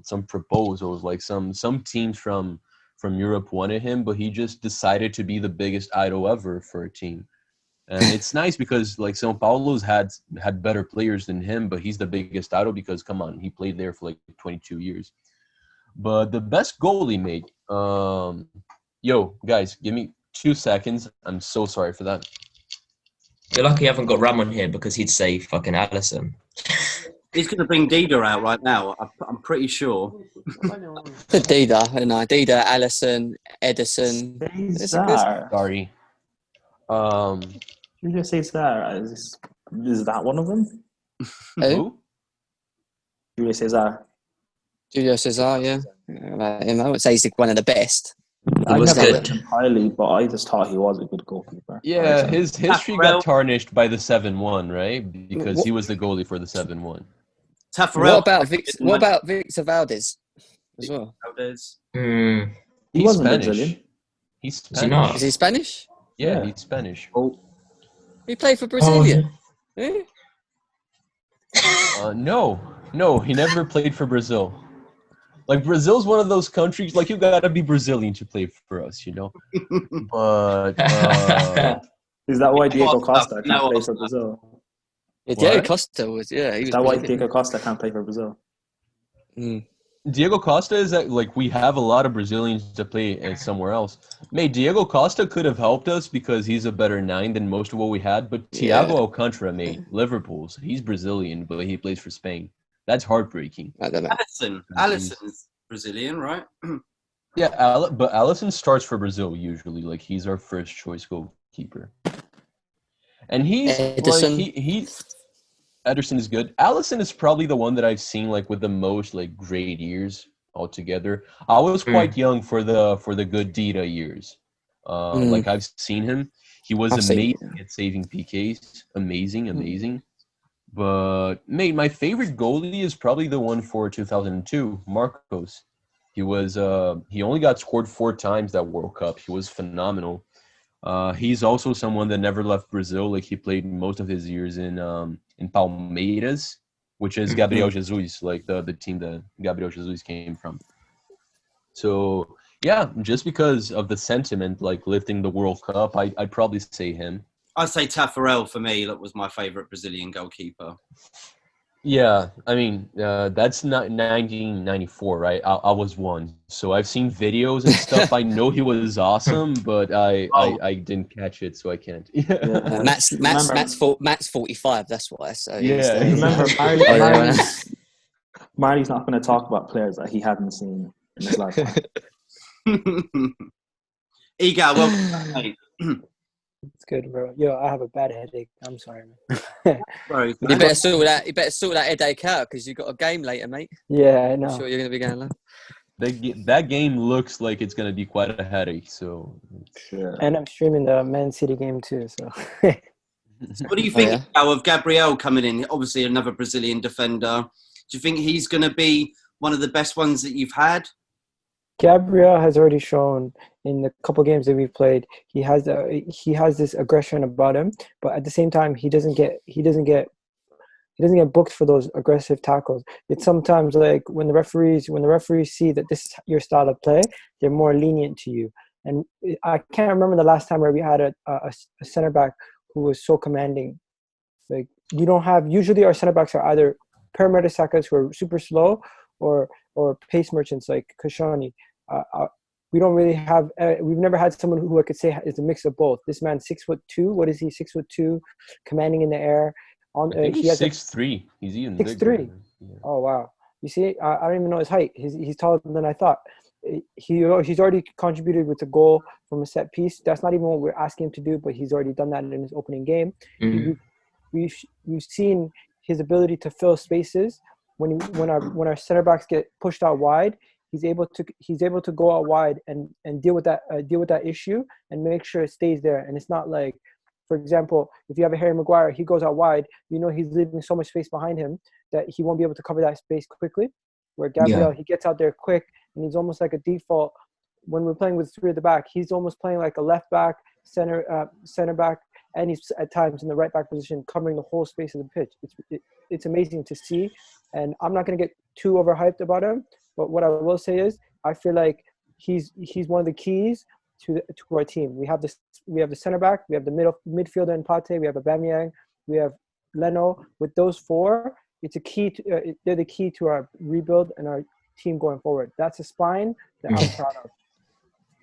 some proposals, like some teams from Europe wanted him, but he just decided to be the biggest idol ever for a team. And it's nice because like São Paulo's had better players than him, but he's the biggest idol because come on, he played there for like 22 years. But the best goalie, mate. Yo, guys, give me 2 seconds. I'm so sorry for that.
You're lucky you haven't got Ram on here because he'd say fucking Allison.
He's going to bring Dida out right now. I'm pretty sure.
Dida, Allison, Edison.
Sorry.
Julio Cesar, is that one of them?
Who?
Julio Cesar.
Julio Cesar, yeah. I would say he's one of the best.
I
was
never
good.
rated him highly, but I just thought he was a good goalkeeper.
Yeah, his history got tarnished by the 7-1, right? Because he was the goalie for the 7-1
Taffarel.
What about Victor Valdez as well?
He wasn't Brazilian.
He's
Is he
Spanish.
not?
Is he Spanish?
Yeah, he's Spanish.
He played for Brasilia.
No, he never played for Brazil. Like, Brazil's one of those countries, like, you gotta be Brazilian to play for us, you know? But,
Is that why Diego Costa can't play for Brazil?
Yeah, Diego Costa was, he was
Is that why
brilliant.
Diego Costa can't play for Brazil?
Diego Costa is that, like, we have a lot of Brazilians to play somewhere else. Mate, Diego Costa could have helped us because he's a better 9 than most of what we had, but Thiago Alcantara, mate, Liverpool's, he's Brazilian, but he plays for Spain. That's heartbreaking.
I don't know.
Alisson's Brazilian, right?
Yeah, but Alisson starts for Brazil usually. Like, he's our first choice goalkeeper. And he's
Ederson.
like Ederson is good. Alisson is probably the one that I've seen like with the most like great years altogether. I was quite young for the good Dida years. Like I've seen him. He was amazing at saving PKs. Amazing. But mate, my favorite goalie is probably the one for 2002, Marcos. He only got scored 4 times that World Cup. He was phenomenal. He's also someone that never left Brazil. Like, he played most of his years in Palmeiras, which is Gabriel Jesus, like the team that Gabriel Jesus came from. So yeah, just because of the sentiment, like lifting the World Cup, I'd probably say him.
I'd say Taffarel for me. That was my favourite Brazilian goalkeeper.
Yeah, I mean, that's not 1994, right? I was 1, so I've seen videos and stuff. I know he was awesome, but I didn't catch it, so I can't.
Matt's 45. That's why. So
yeah,
remember, Marley's not going to talk about players that he hadn't seen in his lifetime.
EGAL, welcome back, mate.
It's good, bro. Yo, I have a bad headache. I'm sorry, man.
Bro,
You better sort that headache out because you've got a game later, mate.
Yeah, I know.
I'm sure you're going to be going low.
That game looks like it's going to be quite a headache. So,
And I'm streaming the Man City game too. So,
what do you think of Gabriel coming in? Obviously, another Brazilian defender. Do you think he's going to be one of the best ones that you've had?
Gabriel has already shown in the couple games that we've played, he has this aggression about him, but at the same time, he doesn't get booked for those aggressive tackles. It's sometimes like when the referees see that this is your style of play, they're more lenient to you. And I can't remember the last time where we had a center back who was so commanding. Like, you don't have, usually our center backs are either perimeter sackers who are super slow or pace merchants like Kashani. We don't really have. We've never had someone who I could say is a mix of both. This man's 6'2". What is he? 6'2", commanding in the air.
He's 6'3". He's even
6'3". Yeah. Oh wow! You see, I don't even know his height. He's taller than I thought. He's already contributed with a goal from a set piece. That's not even what we're asking him to do, but he's already done that in his opening game. We've seen his ability to fill spaces when our center backs get pushed out wide, he's able to go out wide and deal with that issue and make sure it stays there. And it's not like, for example, if you have a Harry Maguire, he goes out wide, he's leaving so much space behind him that he won't be able to cover that space quickly. Where Gabriel, he gets out there quick, and he's almost like a default. When we're playing with three at the back, he's almost playing like a left back, center back, and he's at times in the right back position, covering the whole space of the pitch. It's amazing to see, and I'm not going to get too overhyped about him. But what I will say is, I feel like he's one of the keys to our team. We have the center back, we have the midfielder in Pate, we have Aubameyang, we have Leno. With those four, it's a key. They're the key to our rebuild and our team going forward. That's a spine that I'm proud of.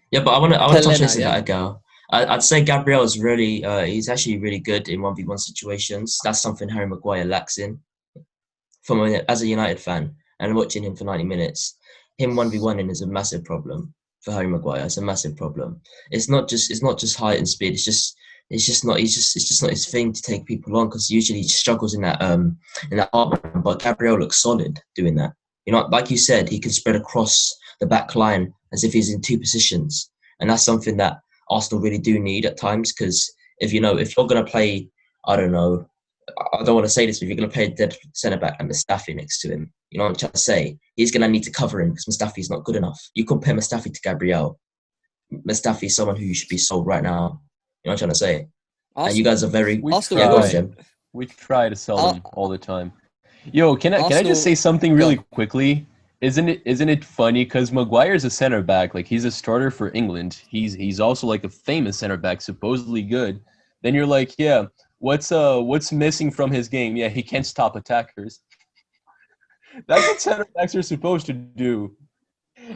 Yeah, but I want to touch on that again. I'd say Gabriel is really, he's actually really good in 1v1 situations. That's something Harry Maguire lacks in. As a United fan and watching him for 90 minutes, him 1v1ing is a massive problem for Harry Maguire. It's a massive problem. It's not just height and speed. It's just not his thing to take people on, because usually he struggles in that arm. But Gabriel looks solid doing that. Like you said, he can spread across the back line as if he's in two positions, and that's something that Arsenal really do need at times. Because if you're going to play, I don't want to say this, but if you're going to play a dead centre back and Mustafi next to him, you know what I'm trying to say? He's going to need to cover him because Mustafi's not good enough. You compare Mustafi to Gabriel. Mustafi is someone who should be sold right now. You know what I'm trying to say?
Arsenal,
and you guys are very...
We try to sell them all the time. Yo, can I just say something really quickly? Isn't it funny? Because Maguire's a center back, like he's a starter for England. He's also like a famous center back, supposedly good. Then you're like, yeah, what's missing from his game? Yeah, he can't stop attackers. That's what center backs are supposed to do.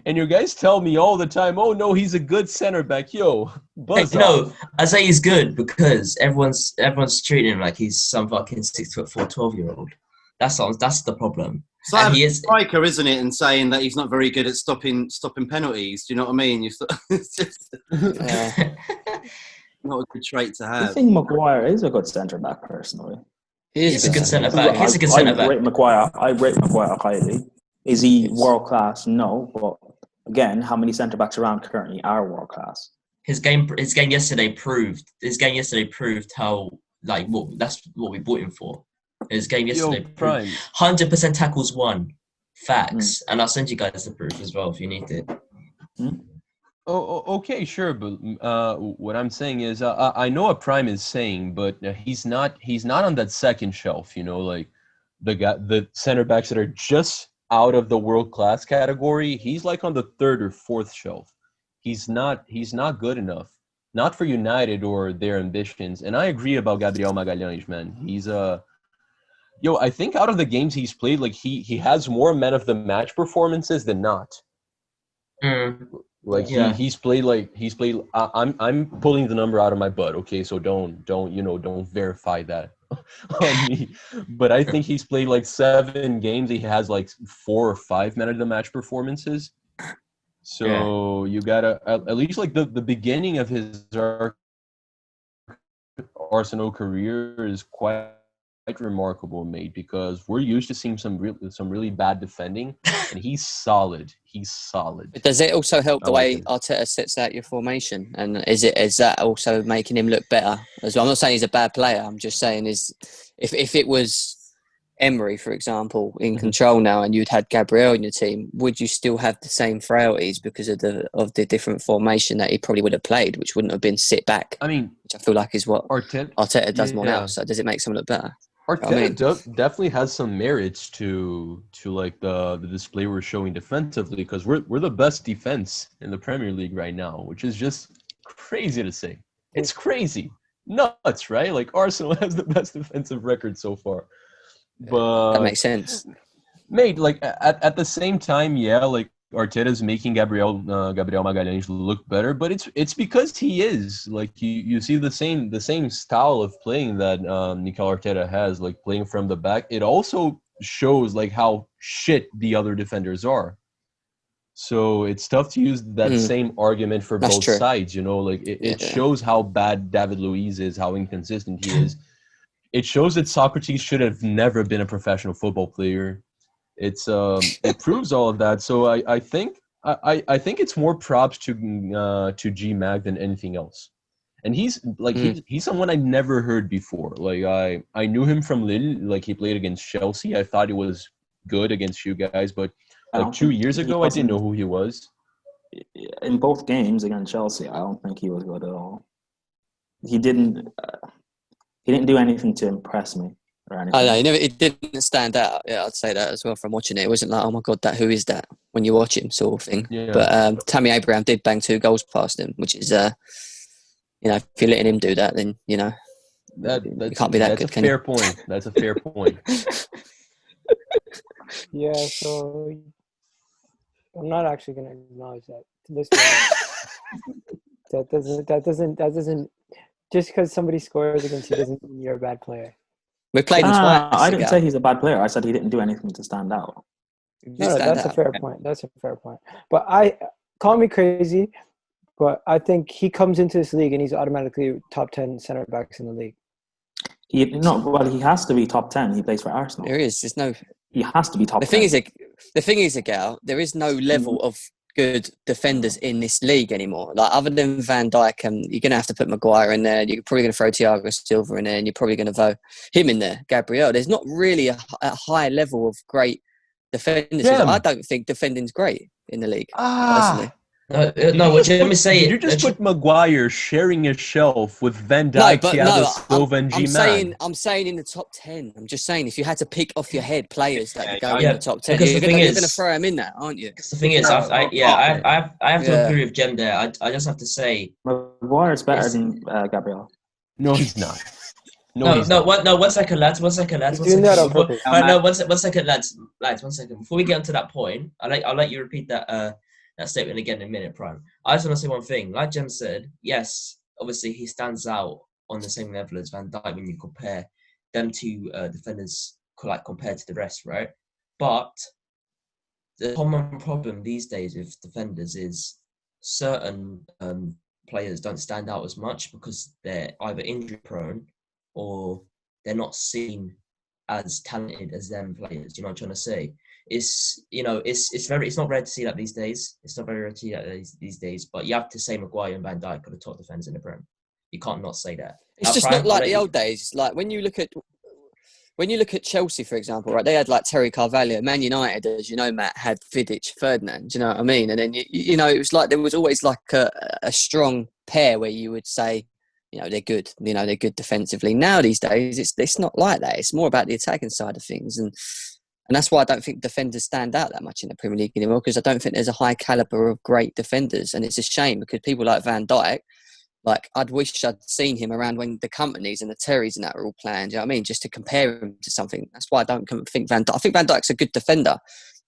And you guys tell me all the time, oh no, he's a good center back. Yo, buzz off.
No, I say he's good because everyone's treating him like he's some fucking 6'4", 12-year-old. That's the problem.
So and he is a striker, isn't it? And saying that he's not very good at stopping penalties. Do you know what I mean? It's just not a good trait to have.
I think Maguire is a good centre back, personally.
He's a good centre back. He's a good centre back.
I rate Maguire highly. Is he world class? No, but again, how many centre backs around currently are world class?
His game yesterday proved how that's what we bought him for. His game yesterday proved 100% tackles won. Facts. And I'll send you guys the proof as well if you need it.
Oh, okay, sure, but what I'm saying is, I know what Prime is saying, but he's not on that second shelf. Like the center backs that are just out of the world class category. He's like on the third or fourth shelf. He's not good enough, not for United or their ambitions. And I agree about Gabriel Magalhães, man. He's I think out of the games he's played, like he has more man of the match performances than not. He's played. I'm pulling the number out of my butt. Okay, so don't verify that on me. But I think he's played like 7 games. He has like 4 or 5 man of the match performances. So you gotta at least like the beginning of his Arsenal career is quite remarkable, mate, because we're used to seeing some really bad defending, and he's solid. But
does it also help the way Arteta sets out your formation? And is that also making him look better as well? I'm not saying he's a bad player. I'm just saying if it was Emery, for example, in control now, and you'd had Gabriel in your team, would you still have the same frailties because of the different formation that he probably would have played, which wouldn't have been sit back? I mean, which I feel like is what Arteta does more now. So does it make someone look better?
Arteta definitely has some merits to like the display we're showing defensively, because we're the best defense in the Premier League right now, which is just crazy to say. It's crazy, nuts, right? Like Arsenal has the best defensive record so far. But
that makes sense,
mate. Like at the same time, like Arteta's making Gabriel Magalhães look better, but it's because he is like you see the same style of playing that Mikel Arteta has, like playing from the back. It also shows like how shit the other defenders are. So it's tough to use that same argument for both sides. Like it shows how bad David Luiz is, how inconsistent he is. It shows that Socrates should have never been a professional football player. it proves all of that. So I think it's more props to G-Mag than anything else. And he's he's someone I never heard before. Like I knew him from Lille. Like he played against Chelsea. I thought he was good against you guys, but like 2 years ago, I didn't know who he was.
In both games against Chelsea, I don't think he was good at all. He didn't do anything to impress me or anything.
I know, it didn't stand out. Yeah, I'd say that as well from watching it. It wasn't like, oh my God, who is that when you watch him sort of thing.
Yeah.
But Tammy Abraham did bang 2 goals past him, which is, if you're letting him do that, then, you can't be that good, can you?
That's a fair point.
Yeah, so I'm not actually going to acknowledge that. That doesn't. Just because somebody scores against you doesn't mean you're a bad player.
We played him twice.
I didn't say he's a bad player. I said he didn't do anything to stand out.
No, that's a fair point. That's a fair point. But call me crazy, but I think he comes into this league and he's automatically top 10 center backs in the league.
He has to be top 10. He plays for Arsenal.
There is. There's no.
He has to be top 10.
The thing is, EGAL, there is no level of good defenders in this league anymore. Like other than Van Dijk, you're going to have to put Maguire in there. You're probably going to throw Thiago Silva in there, and you're probably going to vote him in there, Gabriel. There's not really a high level of great defenders. I don't think defending's great in the league, personally.
No, what Jim is saying.
You just put Maguire sharing a shelf with Van Dijk, Thiago Silva, and G-Man.
I'm saying in the top 10. I'm just saying if you had to pick off your head players that go in the top 10, you're going to throw him in there, aren't you?
The thing is, I have to agree with Jem there. I just have to say,
Maguire is better than Gabriel.
No, he's not.
One second, lads. One second.
One second,
lads. One second. Before we get onto that point, I'll let you repeat that statement again in a minute, Prime. I just want to say one thing. Like Jem said, yes, obviously he stands out on the same level as Van Dijk when you compare them two defenders, like compared to the rest, right? But the common problem these days with defenders is certain players don't stand out as much because they're either injury prone or they're not seen as talented as them players. You know what I'm trying to say? It's not rare to see that these days. It's not very rare to see that these days. But you have to say Maguire and Van Dijk are the top defenders in the Prem. You can't not say that.
It's just not like the old days. Like when you look at Chelsea, for example, right? They had like Terry Carvalho. Man United, as you know, Matt, had Vidic, Ferdinand. Do you know what I mean? And then it was like there was always like a strong pair where you would say, they're good. They're good defensively. Now these days, it's not like that. It's more about the attacking side of things, and that's why I don't think defenders stand out that much in the Premier League anymore, because I don't think there's a high caliber of great defenders, and it's a shame because people like Van Dijk, like I'd wish I'd seen him around when the Companies and the Terrys and that were all playing. Do you know what I mean? Just to compare him to something. That's why I don't think Van Dijk. I think Van Dijk's a good defender,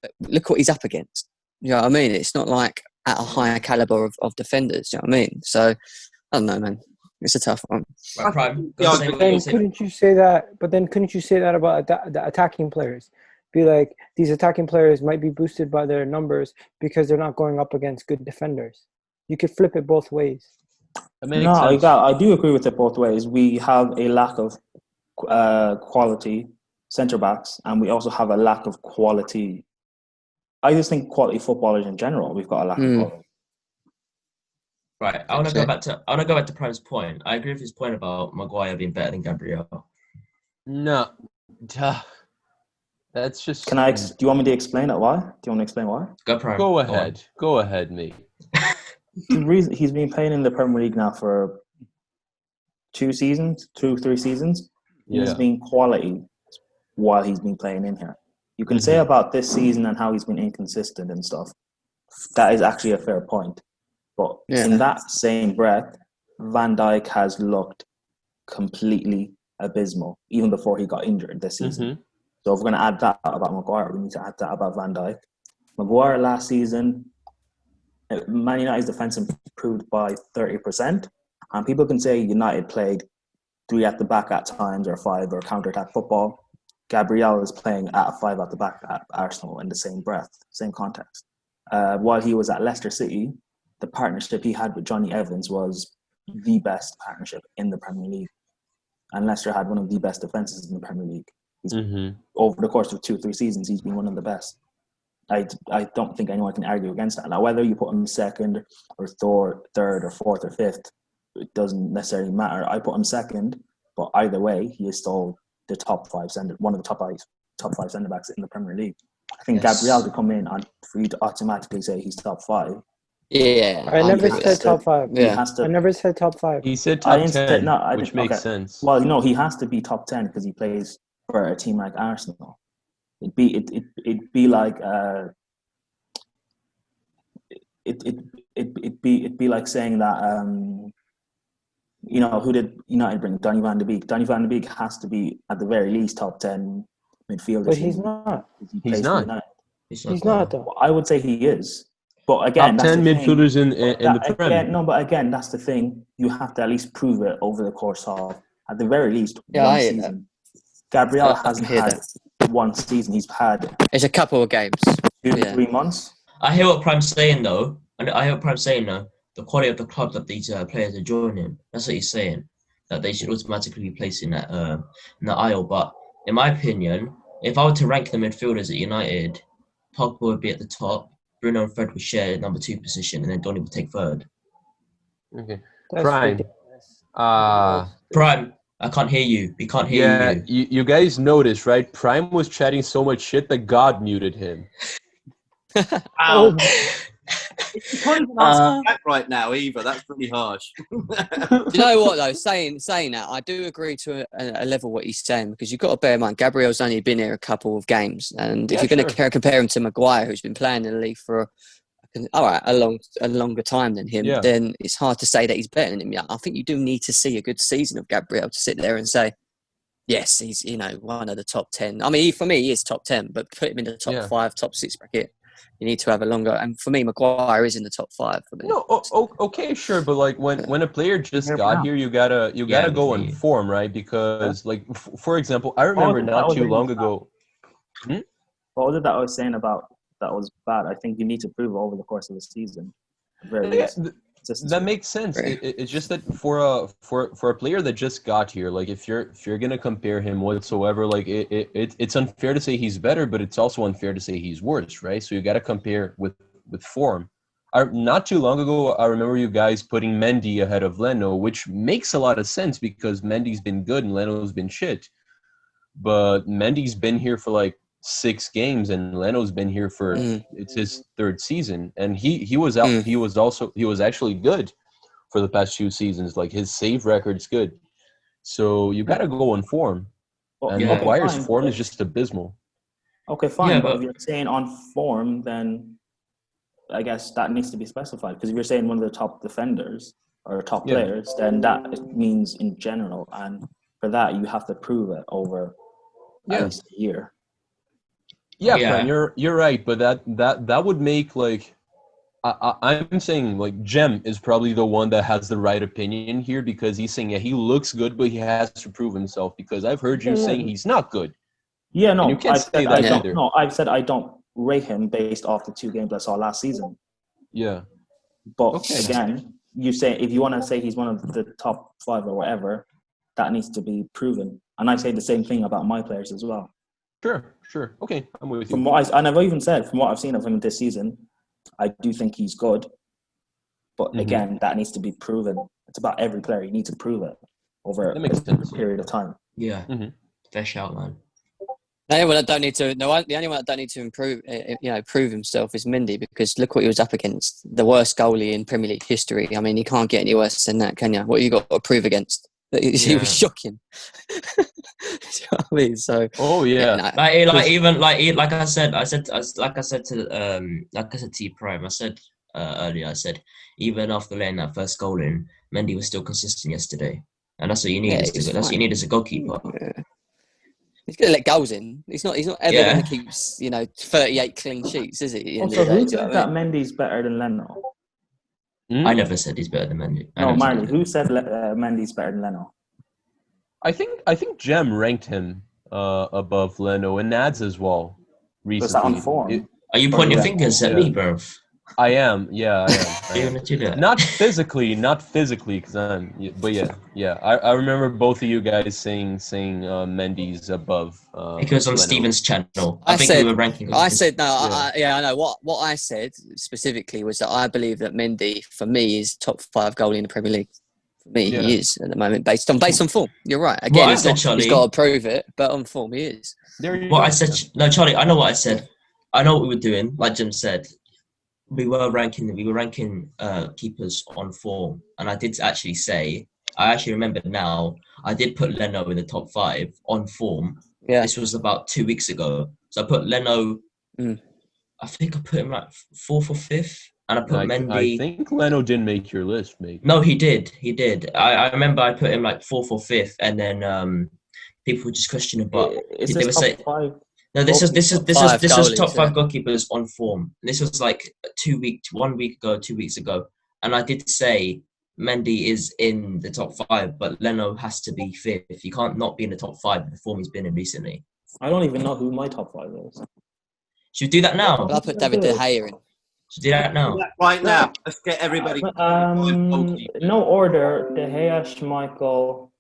but look what he's up against. You know what I mean? It's not like at a higher caliber of defenders. Do you know what I mean? So I don't know, man. It's a tough one.
Right, Prime.
Couldn't you say that? But then couldn't you say that about the attacking players? Be like, these attacking players might be boosted by their numbers because they're not going up against good defenders. You could flip it both ways.
I do agree with it both ways. We have a lack of quality centre backs, and we also have a lack of quality. I just think quality footballers in general. We've got a lack of quality.
Right, I want to go back to Prime's point. I agree with his point about Maguire being better than Gabriel.
No, that's just.
Do you want me to explain it? Why? Do you want to explain why?
Go Prime.
Go ahead, mate.
The reason he's been playing in the Premier League now for 3 seasons. He's been quality while he's been playing in here. You can say about this season and how he's been inconsistent and stuff. That is actually a fair point. But in that same breath, Van Dijk has looked completely abysmal, even before he got injured this season. So if we're going to add that about Maguire, we need to add that about Van Dijk. Maguire last season, Man United's defence improved by 30%. And people can say United played 3 at the back at times or 5 or counter-attack football. Gabriel is playing at a 5 at the back at Arsenal in the same breath, same context. While he was at Leicester City, the partnership he had with Johnny Evans was the best partnership in the Premier League. And Leicester had one of the best defences in the Premier League. Over the course of 2-3 seasons, he's been one of the best. I don't think anyone can argue against that. Now, whether you put him second or third or fourth or fifth, it doesn't necessarily matter. I put him second, but either way, he is still the one of the top five centre backs in the Premier League. I think Gabriel to come in and for you to automatically say he's top 5.
Yeah,
I never said top 5.
Yeah,
I never said top 5.
He said top 10, which makes sense.
Well, no, he has to be top 10 because he plays for a team like Arsenal. It'd be like it'd be like saying that who did United bring? Donny van de Beek. Donny van de Beek has to be at the very least top 10 midfielder.
But he's not.
He's not.
He's not though.
Well, I would say he is. But again,
top 10 midfielders in the Premier.
No, but again, that's the thing. You have to at least prove it over the course of, at the very least, one season. Gabriel hasn't had one season. He's had.
It's a couple of games.
2-3 months.
I hear what Prime's saying though. The quality of the club that these players are joining. That's what he's saying. That they should automatically be placed in that aisle. But in my opinion, if I were to rank the midfielders at United, Pogba would be at the top. Bruno and Fred would share number 2 position, and then Donny would take 3rd.
Okay.
That's
Prime.
Prime, I can't hear you. We can't hear you.
Yeah, you guys noticed, right? Prime was chatting so much shit that God muted him.
Ow. You can't even answer back right now either. That's pretty harsh.
Do you know what though? Saying that, I do agree to a level what he's saying, because you've got to bear in mind Gabriel's only been here a couple of games, and if you're going to compare him to Maguire, who's been playing in the league for a longer time than him, then it's hard to say that he's better than him. Yeah, I think you do need to see a good season of Gabriel to sit there and say, yes, he's one of the top 10. I mean, for me, he is top 10, but put him in the top 5, top 6 bracket. You need to have a longer, and for me, Maguire is in the top 5 for me.
No, okay, sure, but like when a player just got here, you gotta go on form, right? Because like for example, I remember not too long ago.
What was it that I was saying about that was bad? I think you need to prove it over the course of the season.
That makes sense. It's just that for a player that just got here, like if you're gonna compare him whatsoever, like it's unfair to say he's better, but it's also unfair to say he's worse, right? So you got to compare with form. Not too long ago, I remember you guys putting Mendy ahead of Leno, which makes a lot of sense because Mendy's been good and Leno's been shit. But Mendy's been here for like 6 games, and Leno's been here for it's his 3rd season, and he was out. He was actually good for the past 2 seasons. Like his save record's good, so you got to go on form. And Maguire's form is just abysmal.
Okay, fine, but if you're saying on form, then I guess that needs to be specified, because if you're saying one of the top defenders or top players, then that means in general, and for that you have to prove it over at least a year.
Yeah, Fran, you're right, but that would make like I'm saying like Gem is probably the one that has the right opinion here, because he's saying he looks good, but he has to prove himself, because I've heard you saying he's not good.
Yeah, no,
and you can't say that either.
No, I've said I don't rate him based off the 2 games I saw last season.
Yeah,
but again, you say if you want to say he's one of the top 5 or whatever, that needs to be proven, and I say the same thing about my players as well.
Sure. Okay, I'm with you.
And I've even said, from what I've seen of him this season, I do think he's good. But again, that needs to be proven. It's about every player. You need to prove it over a period of time.
Yeah, fair shout, man.
The only one that don't need to improve, prove himself is Mendy, because look what he was up against. The worst goalie in Premier League history. I mean, you can't get any worse than that, can you? What you got to prove against? He was shocking. Do you know what I mean? So.
Oh yeah.
Like I said to you, Prime. I said earlier. I said even after letting that first goal in, Mendy was still consistent yesterday, and that's what you need. That's what you need as a goalkeeper.
Yeah. He's going to let goals in. He's not ever going to keep 38 clean sheets, is he?
Also, who said that Mendy's better than Leno?
I never said he's better than Mendy.
No, Marley, who said Mendy's better than Leno?
I think Gem ranked him above Leno and Nads as well recently.
Was that on form?
Are you pointing your fingers at me, bro?
I am. Yeah, I
Are you
am.
gonna do that?
Not physically, because but yeah. I remember both of you guys saying Mendy's above.
I think it was on
Leno.
Steven's channel.
I
think
said-
we were ranking.
I said no.
Yeah.
I know what I said specifically was that I believe that Mendy for me is top 5 goalie in the Premier League. For me,
Yeah.
he is at the moment based on form. You're right. Again,
What I
he's
said,
not,
Charlie.
he's got to prove it, but on form, he is.
There you
What
go.
I said, no, Charlie. I know what I said. I know what we were doing. Like Jim said, we were ranking keepers on form, and I did actually say. I actually remember now. I did put Leno in the top 5 on form.
Yeah.
This was about 2 weeks ago. So I put Leno. I think I put him like 4th or 5th, and I put Mendy.
I think Leno didn't make your list, mate.
No, he did. He did. I remember I put him like 4th or 5th, and then people were just questioning, but
Is
they
this
were
top
saying.
5?
No, this is
goalies,
top 5
yeah.
goalkeepers on form. This was like 1 week ago, 2 weeks ago, and I did say Mendy is in the top 5, but Leno has to be 5th. He can't not be in the top 5 with the form he's been in recently.
I don't even know who my top 5 is.
Should we do that now?
I put David De Gea in.
Should we do that now?
Right now, let's get everybody.
No order. De Gea, Schmeichel.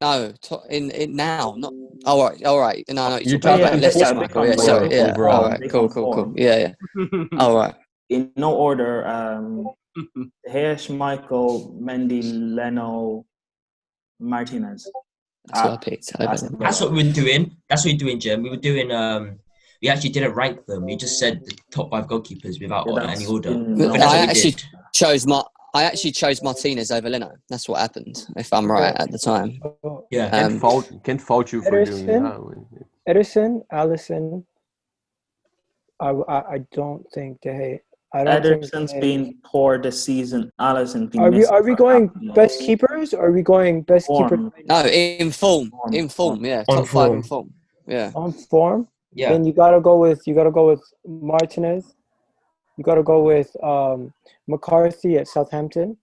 No, in now, not. All right. No,
You're
talking about
talking
Leicester
form,
Schmeichel. Yeah,
form,
sorry. Yeah,
overall.
all right. Cool. Yeah. All right.
In no order. De Gea, Schmeichel, Mendy, Leno, Martinez.
That's what I picked.
That's what we were doing. That's what we're doing, Jim. We were doing. We actually didn't rank them. We just said the top 5 goalkeepers without any order.
I actually chose Martinez over Leno. That's what happened, if I'm right at the time.
Yeah.
Can't fault you for doing that.
Ederson, Alisson. I don't think De Gea.
Ederson's been poor this season. Alisson been.
Are we going best keepers or are we going best keeper?
No, in form. Yeah, top 5 in form. Yeah.
On form.
Yeah.
Then you gotta go with Martinez. You gotta go with McCarthy at Southampton.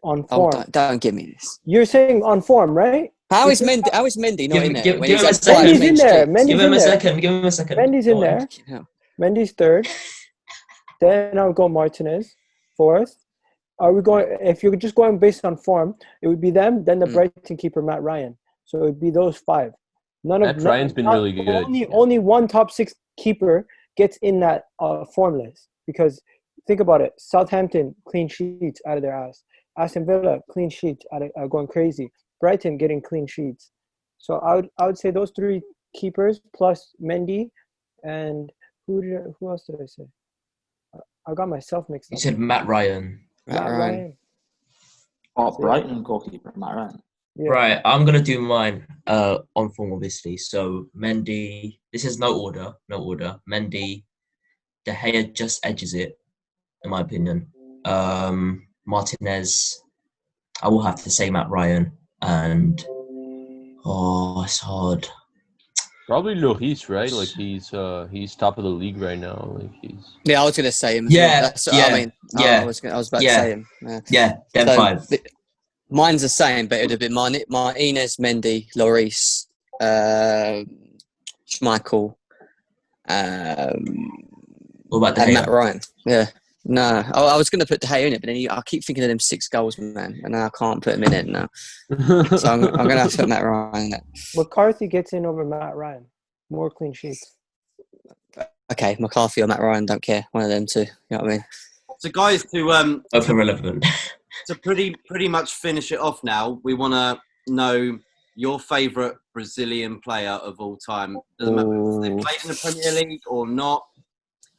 On form.
Oh, don't give me this.
You're saying on form, right?
How is Mendy not in there?
Give him a second.
Mendy's in there.
Give him a second.
Mendy's in there. Mendy's 3rd. Then I'll go Martinez 4th. Are we going? If you're just going based on form, it would be them. Then the Brighton keeper Matt Ryan. So it would be those 5.
Ryan's been really good.
Only one top 6 keeper gets in that form list because think about it. Southampton clean sheets out of their ass. Aston Villa clean sheets are going crazy. Brighton getting clean sheets. So I would say those 3 keepers plus Mendy and who else did I say? I got myself mixed up.
You said Matt Ryan.
Matt Ryan.
Oh, Brighton goalkeeper Matt Ryan.
Yeah.
Right, I'm gonna do mine on form obviously. So Mendy. This is no order. Mendy. De Gea just edges it, in my opinion. Martinez. I will have to say Matt Ryan, and it's hard.
Probably Lloris, right? Like he's top of the league right now. Like he's.
Yeah, I was gonna say him.
Yeah,
I was about to say him.
Yeah, them
So,
5.
Mine's the same, but it would have been Martinez, Mendy, Lloris, Schmeichel,
What about De
and
Gea?
Matt Ryan. Yeah. No, I was going to put De Gea in it, but then I keep thinking of them 6 goals, man, and I can't put him in it now. So I'm going to have to put Matt Ryan in it.
McCarthy gets in over Matt Ryan. More clean sheets.
Okay, McCarthy or Matt Ryan, don't care. One of them two. You know what I mean?
So, guys,
Both are relevant.
to pretty much finish it off now, we want to know your favourite Brazilian player of all time. Doesn't matter if they played in the Premier League or not.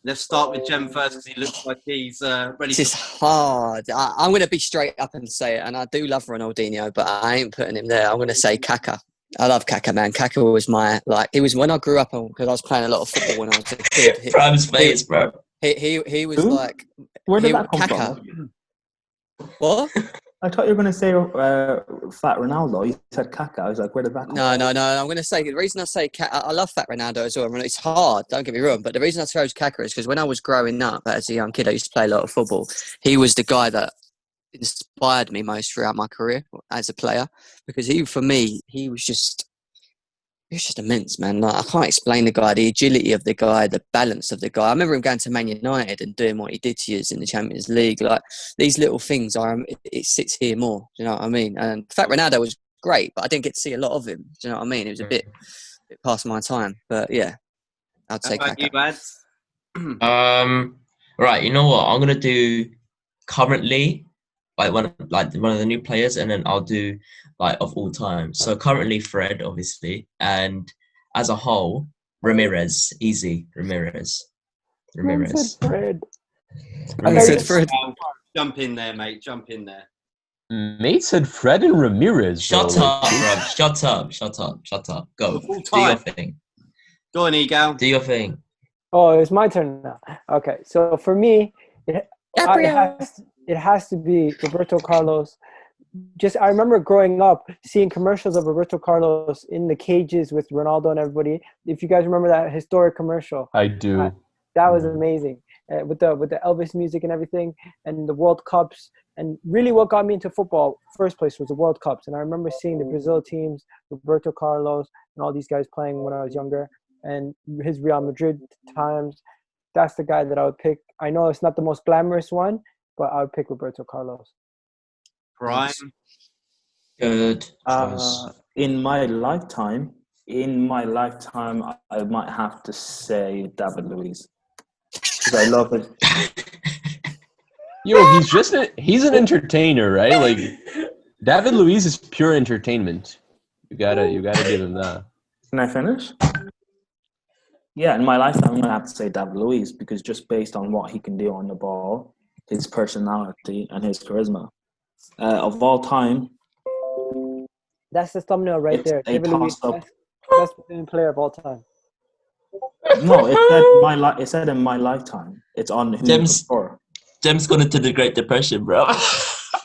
Let's start with Gem first because he looks like he's ready.
This is hard. I'm going to be straight up and say it, and I do love Ronaldinho, but I ain't putting him there. I'm going to say Kaká. I love Kaká, man. Kaká was it was when I grew up, because I was playing a lot of football when I was a kid.
Prime's face, bro.
He was like...
Where did that come
Kaká.
from?
What?
I thought you were going to say Fat Ronaldo. You said Kaká. I was like, where did that come from?
No. I'm going to say, the reason I say I love Fat Ronaldo as well. I mean, it's hard, don't get me wrong, but the reason I chose Kaká is because when I was growing up as a young kid, I used to play a lot of football. He was the guy that inspired me most throughout my career as a player, because for me, he was was just immense, man. Like, I can't explain the guy, the agility of the guy, the balance of the guy. I remember him going to Man United and doing what he did to us in the Champions League. Like, these little things it sits here more. Do you know what I mean? And the fact Ronaldo was great, but I didn't get to see a lot of him. Do you know what I mean? It was a bit past my time. But yeah, I'd say
How about you,
Kaká.
Ads?
Right, you know what? I'm gonna do currently, one of the new players, and then I'll do like of all time. So currently, Fred, obviously, and as a whole, Ramirez, easy, Ramirez.
Man said Fred.
I said Fred.
Jump in there, mate. Jump in there.
Mate said Fred and Ramirez.
Shut
bro.
up, bro. Shut up. Go.
Full
Do your
time.
thing.
Go on, EGAL.
Do your thing.
Oh, it's my turn now. Okay, so for me, it has to be Roberto Carlos. I remember growing up seeing commercials of Roberto Carlos in the cages with Ronaldo and everybody. If you guys remember that historic commercial,
I do.
that was amazing with the Elvis music and everything, and the World Cups. And really, what got me into football first place was the World Cups. And I remember seeing the Brazil teams, Roberto Carlos, and all these guys playing when I was younger. And his Real Madrid times, that's the guy that I would pick. I know it's not the most glamorous one, but I would pick Roberto Carlos.
Prime.
Good.
In my lifetime, I might have to say David Luiz. Because I love it.
Yo, he's an entertainer, right? Like David Luiz is pure entertainment. You gotta give him that.
Can I finish? Yeah, in my lifetime, I'm going to have to say David Luiz because just based on what he can do on the ball, his personality and his charisma. Of all time...
That's the thumbnail right there. David Luiz, best player of all time.
No, it said in my lifetime. It's on who you prefer.
Gem's gone into the Great Depression, bro.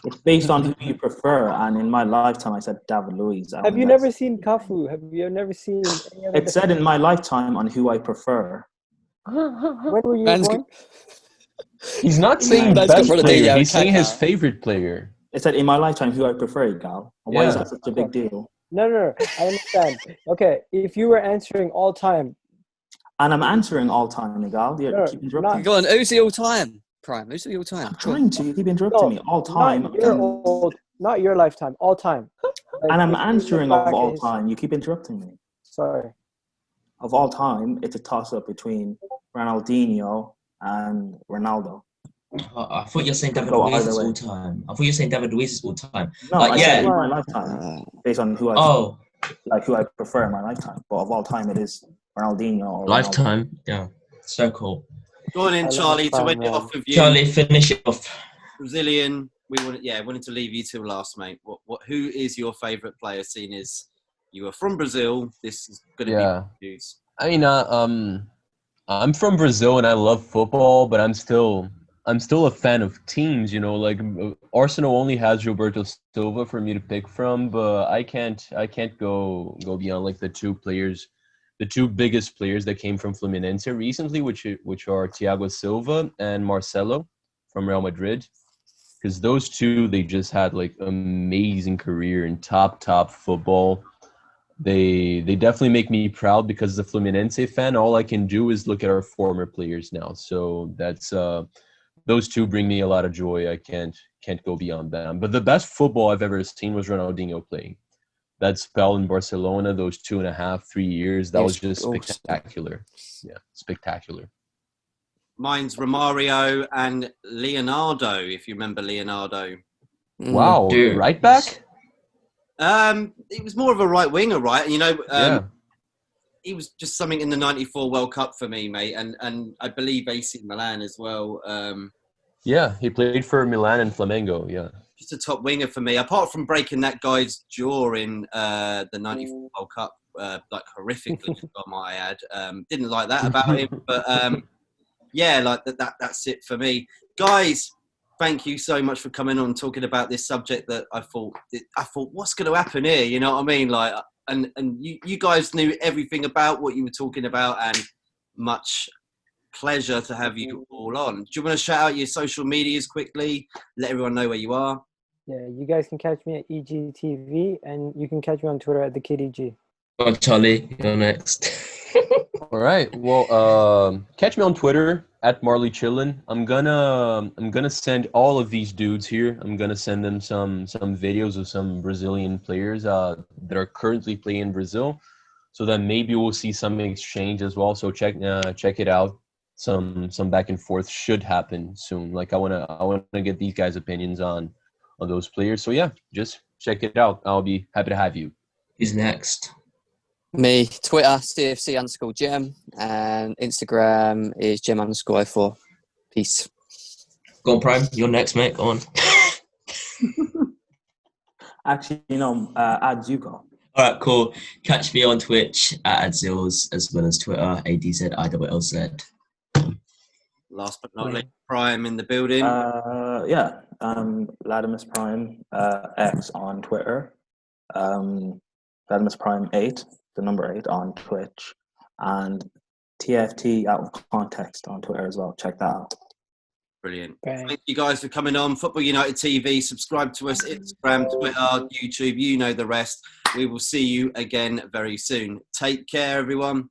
It's based on who you prefer, and in my lifetime, I said David Luiz.
Have you never seen Cafu? Have you never seen?
It said in my lifetime on who I prefer.
When were you born?
He's not saying best player. He's saying his favorite player.
It said in my lifetime who I prefer, EGAL. Why is that such a big deal?
No. I understand. Okay, if you were answering all time.
And I'm answering all time, EGAL. You keep interrupting.
Go on, who's the all time? Prime, who's the all time?
I'm trying to. You keep interrupting me. All time.
Not your lifetime. All time.
And I'm answering of all time. You keep interrupting me.
Sorry.
Of all time, it's a toss-up between Ronaldinho and Ronaldo.
I thought you were saying David Luiz is all time.
No, I said in my lifetime, based on who I prefer in my lifetime. But of all time, it is Ronaldinho. Or
lifetime, yeah. So cool.
Go on in, Charlie, to end it off with you.
Charlie, finish it off.
Brazilian. Wanted to leave you till last, mate. Who is your favourite player? Seeing as you are from Brazil, this is going to be news.
I mean, I'm from Brazil and I love football, but I'm still a fan of teams. You know, like Arsenal only has Gilberto Silva for me to pick from, but I can't go beyond like the two biggest players that came from Fluminense recently, which are Thiago Silva and Marcelo from Real Madrid. Because those two, they just had like amazing career in top football. They definitely make me proud because as a Fluminense fan, all I can do is look at our former players now. So that's those two bring me a lot of joy. I can't go beyond them. But the best football I've ever seen was Ronaldinho playing. That spell in Barcelona, those 2.5, 3 years, that was just spectacular. Yeah, spectacular.
Mine's Romario and Leonardo, if you remember Leonardo.
Wow, dude. Right back?
He was more of a right winger, right? You know, he was just something in the 94 World Cup for me, mate. And I believe AC Milan as well.
Yeah, he played for Milan and Flamengo, yeah.
Just a top winger for me. Apart from breaking that guy's jaw in the 94 World Cup, like horrifically, I might add. Didn't like that about him, but yeah, like that's it for me. Guys, thank you so much for coming on talking about this subject that I thought what's going to happen here? You know what I mean? Like, and you guys knew everything about what you were talking about, and much pleasure to have you all on. Do you want to shout out your social medias quickly? Let everyone know where you are.
Yeah, you guys can catch me at EGTV, and you can catch me on Twitter at the KDG.
Oh, Charlie, you're next.
All right. Well, catch me on Twitter at Marley Chillin. I'm gonna send all of these dudes here. I'm gonna send them some videos of some Brazilian players that are currently playing in Brazil, so that maybe we'll see some exchange as well. So check it out. Some back and forth should happen soon. Like I wanna get these guys' opinions on those players. So yeah, just check it out. I'll be happy to have you.
Who's next?
Me, Twitter, CFC_Gem, and Instagram is Gem_04. Peace.
Go on, Prime. You're next, mate. Go on.
Actually, add Zuko.
All right, cool. Catch me on Twitch at Adzils, as well as Twitter, ADZ
Last but not least, Prime in the building.
Ladimus Prime X on Twitter. Ladimus Prime 8, the number 8 on Twitch, and TFT out of context on Twitter as well. Check that out.
Brilliant.
Bang.
Thank you guys for coming on. Football United TV. Subscribe to us, Instagram, Twitter, YouTube. You know the rest. We will see you again very soon. Take care, everyone.